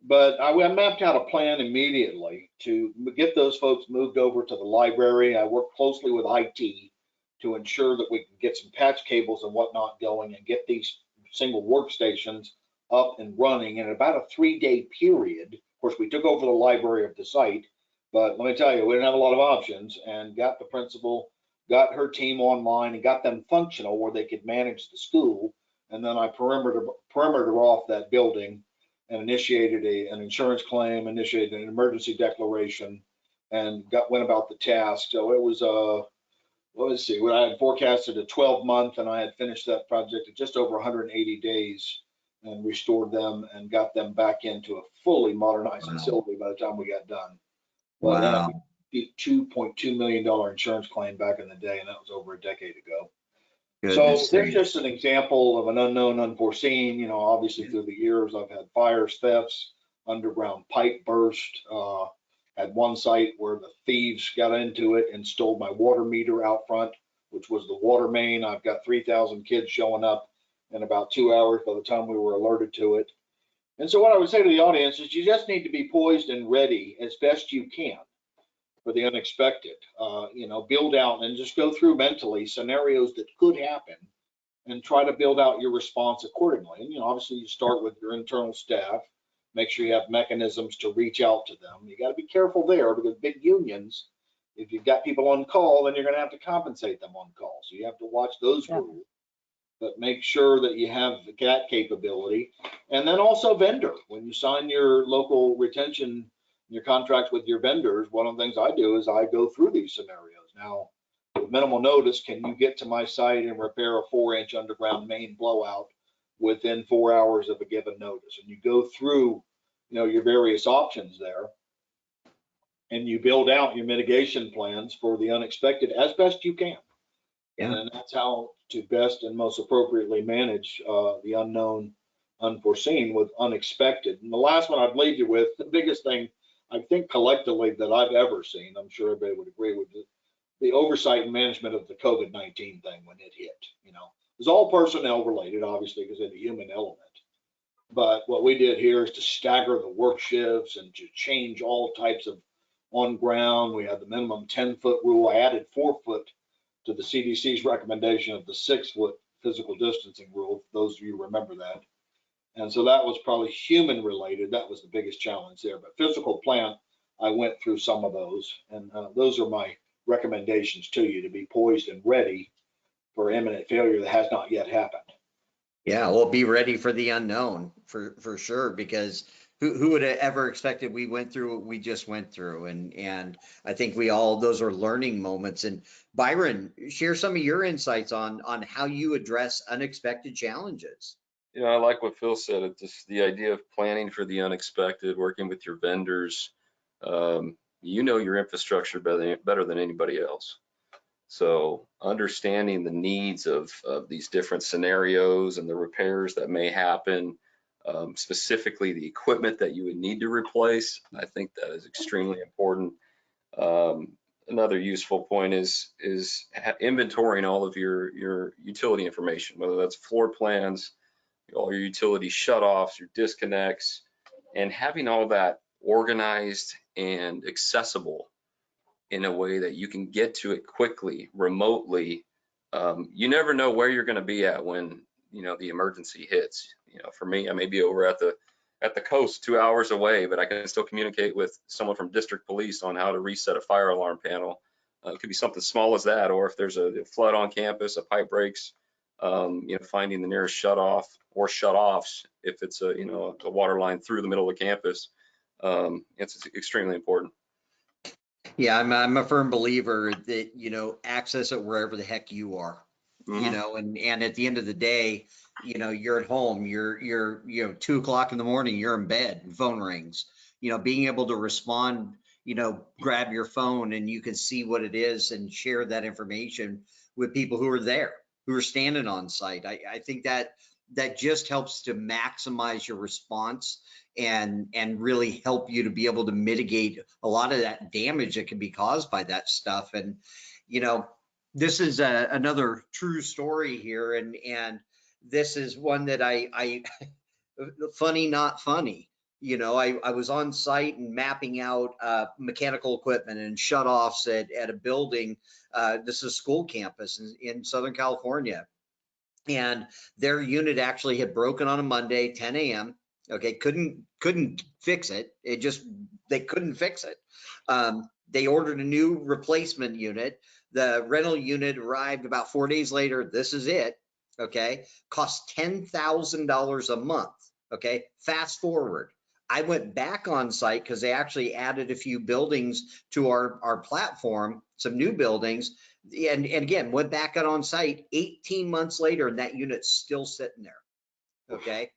But I mapped out a plan immediately to get those folks moved over to the library. I worked closely with IT to ensure that we can get some patch cables and whatnot going and get these single workstations up and running in about a 3-day period. Of course, we took over the library of the site, but let me tell you, we didn't have a lot of options, and got the principal, got her team online and got them functional where they could manage the school. And then I perimeter off that building and initiated an insurance claim, initiated an emergency declaration, and went about the task. So it was let's see, what I had forecasted a 12-month, and I had finished that project at just over 180 days and restored them and got them back into a fully modernized facility by the time we got done. Wow. $2.2 million insurance claim back in the day, and that was over a decade ago. Goodness So there's just an example of an unknown, unforeseen. Obviously through the years, I've had fires, thefts, underground pipe burst. At one site where the thieves got into it and stole my water meter out front, which was the water main. I've got 3,000 kids showing up in about 2 hours by the time we were alerted to it. And so what I would say to the audience is you just need to be poised and ready as best you can for the unexpected. Build out and just go through mentally scenarios that could happen and try to build out your response accordingly. And, obviously you start with your internal staff, make sure you have mechanisms to reach out to them. You got to be careful there because big unions, if you've got people on call, then you're going to have to compensate them on call. So you have to watch those rules, but make sure that you have that capability. And then also vendor, when you sign your local retention, your contracts with your vendors, one of the things I do is I go through these scenarios. Now, with minimal notice, can you get to my site and repair a 4-inch underground main blowout within 4 hours of a given notice? And you go through, your various options there. and you build out your mitigation plans for the unexpected as best you can. Yeah. And that's how to best and most appropriately manage the unknown, unforeseen with unexpected. And the last one I'd leave you with, the biggest thing I think collectively that I've ever seen, I'm sure everybody would agree with it, the oversight and management of the COVID-19 thing when it hit. It was all personnel related, obviously, because of the human element. But what we did here is to stagger the work shifts and to change all types of on ground. We had the minimum 10-foot rule. I added 4 foot to the CDC's recommendation of the 6-foot physical distancing rule. Those of you remember that. And so that was probably human related. That was the biggest challenge there. But physical plant, I went through some of those. And those are my recommendations to you, to be poised and ready for imminent failure that has not yet happened. Yeah, well, be ready for the unknown for sure, because who would have ever expected we went through what we just went through? And I think those are learning moments. And Byron, share some of your insights on how you address unexpected challenges. Yeah, I like what Phil said. It's just the idea of planning for the unexpected, working with your vendors. Your infrastructure better than anybody else. So understanding the needs of these different scenarios and the repairs that may happen, specifically the equipment that you would need to replace, I think that is extremely important. Another useful point is inventorying all of your utility information, whether that's floor plans, all your utility shutoffs, your disconnects, and having all that organized and accessible in a way that you can get to it quickly, remotely. You never know where you're going to be at when the emergency hits. For me, I may be over at the coast 2 hours away, but I can still communicate with someone from district police on how to reset a fire alarm panel. It could be something small as that, or if there's a flood on campus, a pipe breaks, finding the nearest shutoff or shutoffs if it's a water line through the middle of the campus. It's extremely important. Yeah, I'm a firm believer that, access it wherever the heck you are, and at the end of the day, you're at home, you're 2 o'clock in the morning, you're in bed, and phone rings, being able to respond, grab your phone and you can see what it is and share that information with people who are there, who are standing on site. I think that just helps to maximize your response and really help you to be able to mitigate a lot of that damage that can be caused by that stuff. And this is another true story here, and this is one that I funny not funny. I was on site and mapping out mechanical equipment and shutoffs at a building. This is a school campus in Southern California. And their unit actually had broken on a Monday, 10 a.m. Okay, couldn't fix it. They couldn't fix it. They ordered a new replacement unit. The rental unit arrived about 4 days later. This is it. Okay, cost $10,000 a month. Okay, fast forward. I went back on site because they actually added a few buildings to our platform, some new buildings. And again, went back out on site 18 months later, and that unit's still sitting there. Okay.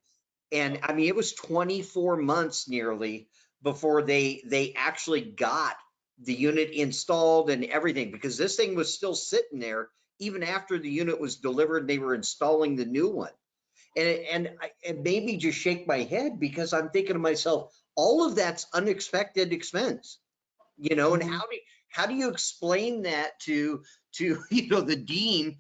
And I mean, it was 24 months nearly before they actually got the unit installed and everything, because this thing was still sitting there even after the unit was delivered and they were installing the new one. And it made me just shake my head, because I'm thinking to myself, all of that's unexpected expense, and how do you explain that to the dean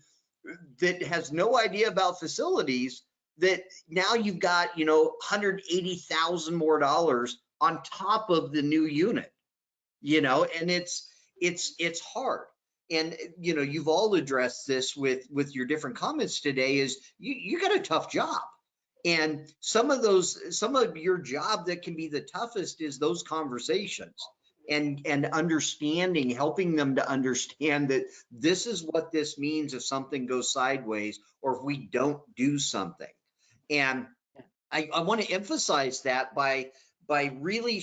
that has no idea about facilities, that now you've got $180,000 more on top of the new unit, and it's hard. And you've all addressed this with your different comments today, is you got a tough job. And some of your job that can be the toughest is those conversations and understanding, helping them to understand that this is what this means if something goes sideways or if we don't do something. And I want to emphasize that by really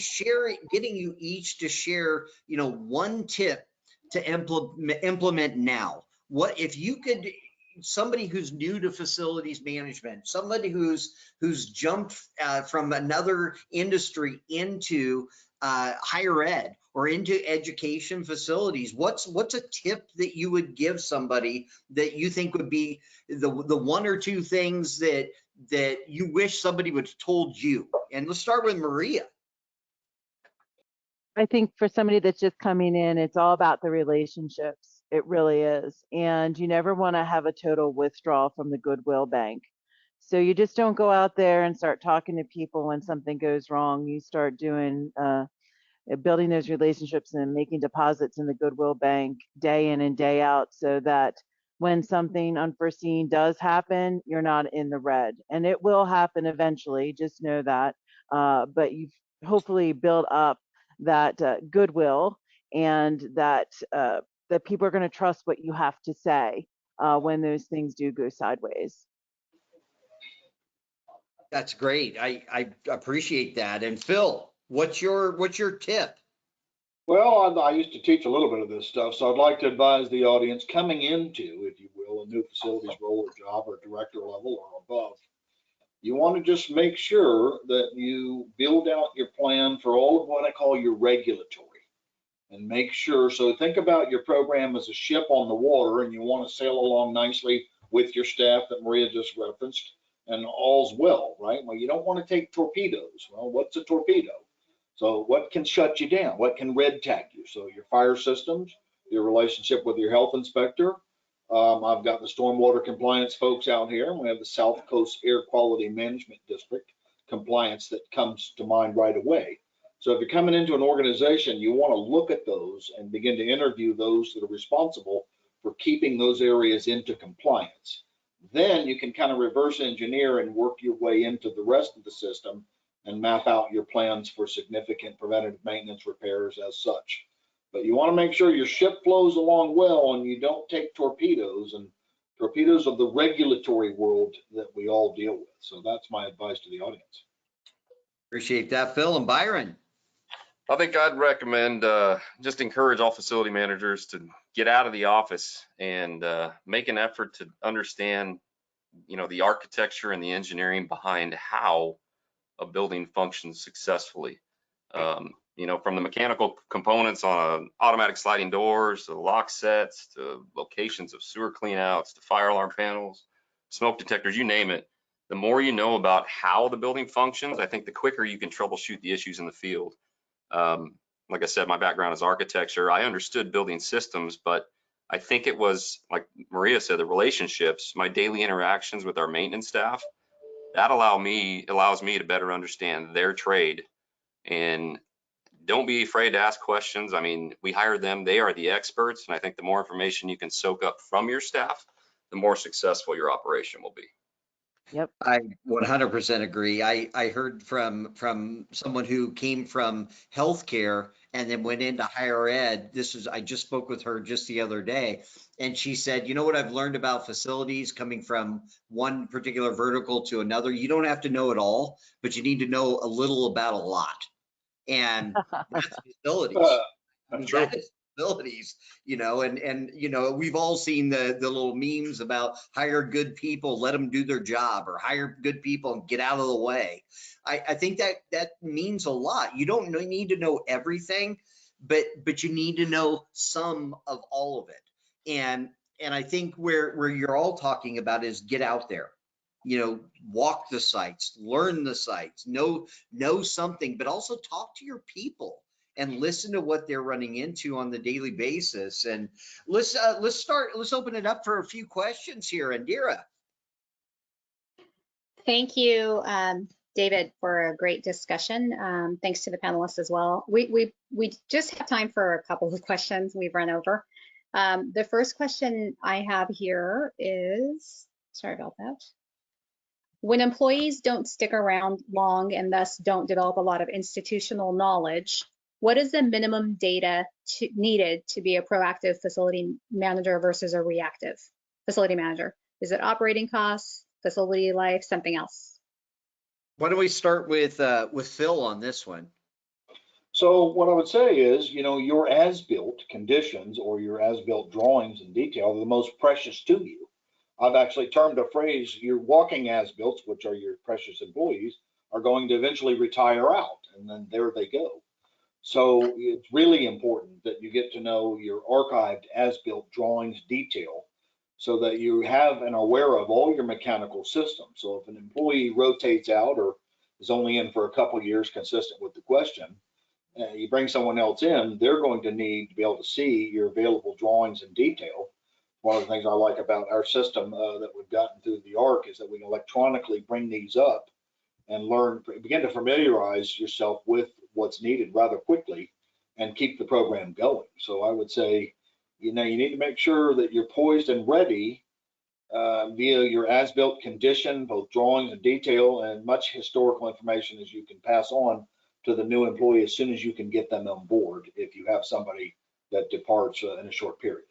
getting you each to share, one tip to implement now. What if you could, somebody who's new to facilities management, somebody who's jumped from another industry into higher ed, or into education facilities, what's a tip that you would give somebody that you think would be the one or two things that you wish somebody would have told you? And let's start with Maria. I think for somebody that's just coming in, it's all about the relationships. It really is. And you never want to have a total withdrawal from the goodwill bank. So you just don't go out there and start talking to people when something goes wrong. You start doing, building those relationships and making deposits in the goodwill bank day in and day out, so that when something unforeseen does happen, you're not in the red. And it will happen eventually, just know that. But you've hopefully built up that goodwill, and that that people are going to trust what you have to say when those things do go sideways. That's great. I appreciate that. And Phil, what's your tip? Well, I used to teach a little bit of this stuff, so I'd like to advise the audience coming into, if you will, a new facilities role or job or director level or above. You want to just make sure that you build out your plan for all of what I call your regulatory, and make sure. So think about your program as a ship on the water, and you want to sail along nicely with your staff that Maria just referenced, and all's well, right? Well, you don't want to take torpedoes. Well, what's a torpedo? So what can shut you down? What can red tag you? So your fire systems, your relationship with your health inspector. I've got the stormwater compliance folks out here, and we have the South Coast Air Quality Management District compliance that comes to mind right away. So if you're coming into an organization, you want to look at those and begin to interview those that are responsible for keeping those areas into compliance. Then you can kind of reverse engineer and work your way into the rest of the system and map out your plans for significant preventative maintenance repairs as such. But you want to make sure your ship flows along well and you don't take torpedoes, and torpedoes of the regulatory world that we all deal with. So that's my advice to the audience. Appreciate that, Phil. And Byron. I think I'd recommend just encourage all facility managers to get out of the office and make an effort to understand, the architecture and the engineering behind how a building functions successfully. From the mechanical components on automatic sliding doors, to lock sets, to locations of sewer cleanouts, to fire alarm panels, smoke detectors, you name it. The more you know about how the building functions, I think the quicker you can troubleshoot the issues in the field. Like I said, my background is architecture. I understood building systems, but I think it was, like Maria said, the relationships, my daily interactions with our maintenance staff, that allows me to better understand their trade. And don't be afraid to ask questions. I mean, we hire them, they are the experts. And I think the more information you can soak up from your staff, the more successful your operation will be. Yep. I 100% agree. I heard from someone who came from healthcare and then went into higher ed. I just spoke with her just the other day, and she said, you know what I've learned about facilities coming from one particular vertical to another? You don't have to know it all, but you need to know a little about a lot. And that's facilities. That is facilities, and we've all seen the little memes about hire good people, let them do their job, or hire good people and get out of the way. I think that means a lot. You don't need to know everything, but you need to know some of all of it. And I think where you're all talking about is get out there. Walk the sites, learn the sites, know something, but also talk to your people and listen to what they're running into on the daily basis. And let's open it up for a few questions here. Indira. Thank you, David, for a great discussion. Thanks to the panelists as well. We just have time for a couple of questions. We've run over. The first question I have here is, sorry about that. When employees don't stick around long and thus don't develop a lot of institutional knowledge, what is the minimum data needed to be a proactive facility manager versus a reactive facility manager? Is it operating costs, facility life, something else? Why don't we start with Phil on this one? So what I would say is, your as-built conditions or your as-built drawings in detail are the most precious to you. I've actually termed a phrase, your walking as-built, which are your precious employees, are going to eventually retire out, and then there they go. So it's really important that you get to know your archived as-built drawings detail so that you have and are aware of all your mechanical systems. So if an employee rotates out or is only in for a couple of years, consistent with the question, you bring someone else in, they're going to need to be able to see your available drawings in detail. One of the things I like about our system that we've gotten through the ARC is that we can electronically bring these up and begin to familiarize yourself with what's needed rather quickly and keep the program going. So I would say, you need to make sure that you're poised and ready via your as-built condition, both drawings and detail, and much historical information as you can pass on to the new employee as soon as you can get them on board if you have somebody that departs in a short period.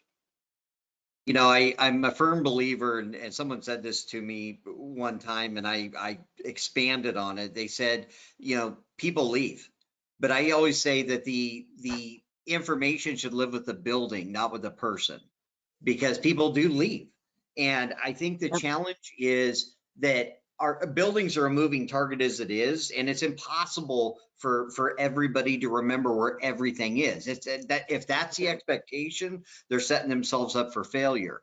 I'm a firm believer, and someone said this to me one time, and I expanded on it. They said, people leave, but I always say that the information should live with the building, not with the person, because people do leave. And I think the challenge is that our buildings are a moving target as it is, and it's impossible for everybody to remember where everything is. It's that if that's the expectation, they're setting themselves up for failure.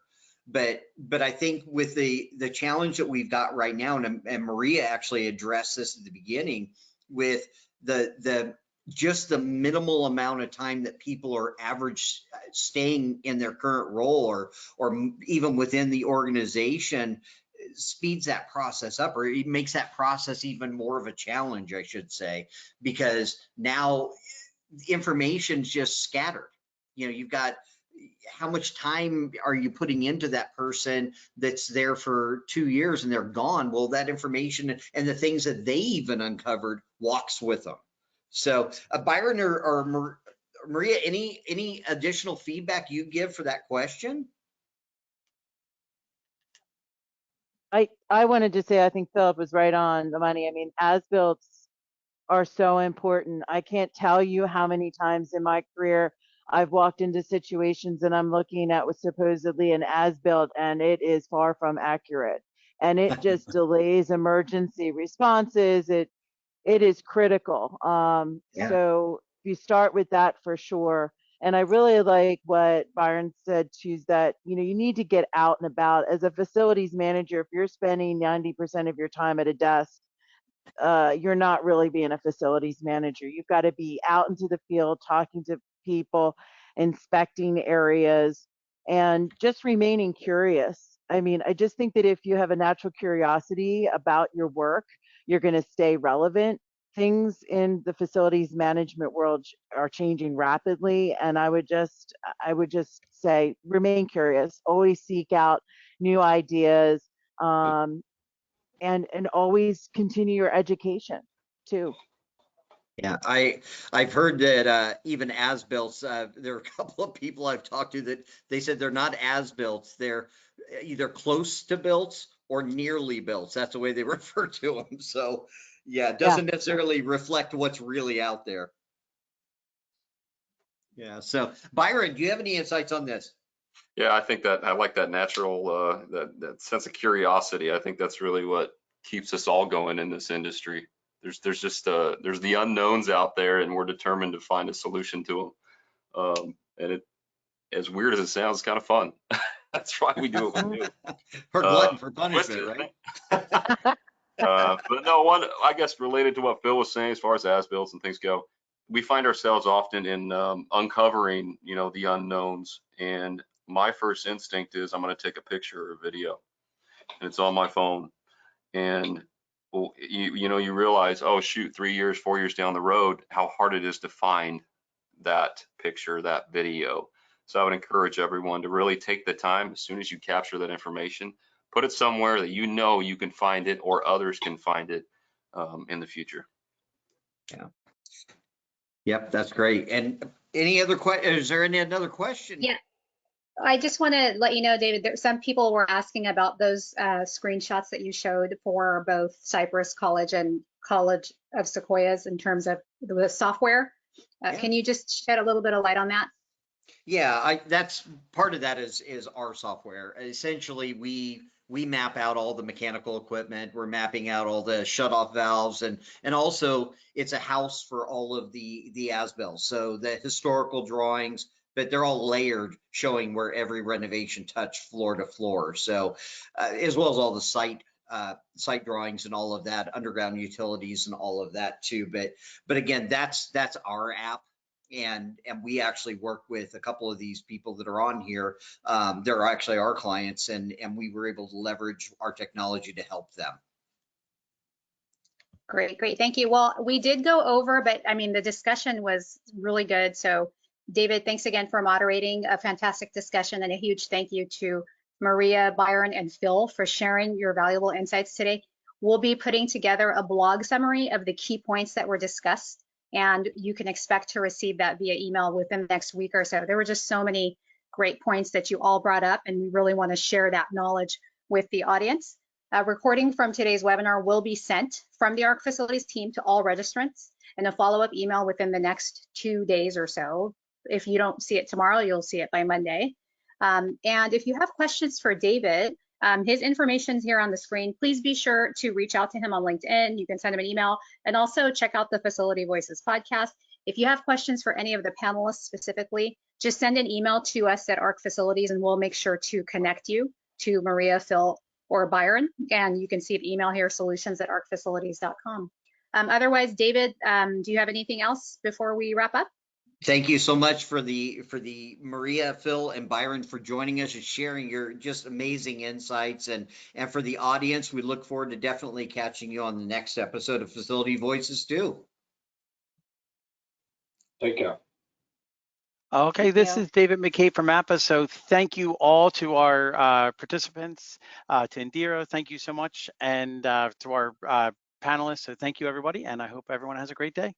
But I think with the challenge that we've got right now, and Maria actually addressed this at the beginning with just the minimal amount of time that people are average staying in their current role or even within the organization, speeds that process up, or it makes that process even more of a challenge, I should say, because now information's just scattered. You've got how much time are you putting into that person that's there for 2 years and they're gone? Well, that information and the things that they even uncovered walks with them. So Byron or Maria, any additional feedback you give for that question? I wanted to say, I think Philip was right on the money. I mean, as-builts are so important. I can't tell you how many times in my career I've walked into situations and I'm looking at what's supposedly an as-built and it is far from accurate. And it just delays emergency responses. It is critical. So you start with that for sure. And I really like what Byron said too, is that, you need to get out and about as a facilities manager. If you're spending 90% of your time at a desk, you're not really being a facilities manager. You've got to be out into the field, talking to people, inspecting areas, and just remaining curious. I mean, I just think that if you have a natural curiosity about your work, you're going to stay relevant. Things in the facilities management world are changing rapidly, and I would just say remain curious, always seek out new ideas, and always continue your education too. Yeah, I've heard that even as-builts, there are a couple of people I've talked to that they said they're not as-builts, they're either close to built or nearly built. That's the way they refer to them. So yeah, it doesn't necessarily reflect what's really out there. Yeah. So Byron, do you have any insights on this? Yeah, I think that I like that natural, that sense of curiosity. I think that's really what keeps us all going in this industry. There's just there's the unknowns out there, and we're determined to find a solution to them. And it, as weird as it sounds, it's kind of fun. That's why we do what we do. For glutton for punishment, right? But no, I guess related to what Phil was saying, as far as as-builts and things go, we find ourselves often in uncovering, the unknowns. And my first instinct is I'm going to take a picture or a video, and it's on my phone. And you realize, oh shoot, 3 years, 4 years down the road, how hard it is to find that picture, that video. So I would encourage everyone to really take the time as soon as you capture that information, put it somewhere that you can find it or others can find it in the future. Yeah. Yep, that's great. And any other question? Is there another question? Yeah. I just want to let you know, David, some people were asking about those screenshots that you showed for both Cypress College and College of Sequoias in terms of the software. Can you just shed a little bit of light on that? Yeah, that's part of that is our software. Essentially, we we map out all the mechanical equipment. We're mapping out all the shutoff valves, and also it's a house for all of the as-bills. So the historical drawings, but they're all layered, showing where every renovation touched floor to floor. So as well as all the site drawings and all of that, underground utilities and all of that too. But again, that's our app. And we actually work with a couple of these people that are on here. They're actually our clients, and we were able to leverage our technology to help them. Great, great. Thank you. Well, we did go over, but I mean, the discussion was really good. So David, thanks again for moderating a fantastic discussion, and a huge thank you to Maria, Byron, and Phil for sharing your valuable insights today. We'll be putting together a blog summary of the key points that were discussed, and you can expect to receive that via email within the next week or so. There were just so many great points that you all brought up, and we really want to share that knowledge with the audience. A recording from today's webinar will be sent from the ARC Facilities team to all registrants, and a follow-up email within the next 2 days or so. If you don't see it tomorrow, you'll see it by Monday. And if you have questions for David, his information's here on the screen. Please be sure to reach out to him on LinkedIn. You can send him an email, and also check out the Facility Voices podcast. If you have questions for any of the panelists specifically, just send an email to us at ARC Facilities, and we'll make sure to connect you to Maria, Phil, or Byron. And you can see the email here, solutions@arcfacilities.com. Otherwise, David, do you have anything else before we wrap up? Thank you so much for the Maria, Phil, and Byron for joining us and sharing your just amazing insights. And for the audience, we look forward to definitely catching you on the next episode of Facility Voices too. Take care. Okay, this is David McKay from APPA. So thank you all to our participants, to Indira, thank you so much, and to our panelists. So thank you, everybody, and I hope everyone has a great day.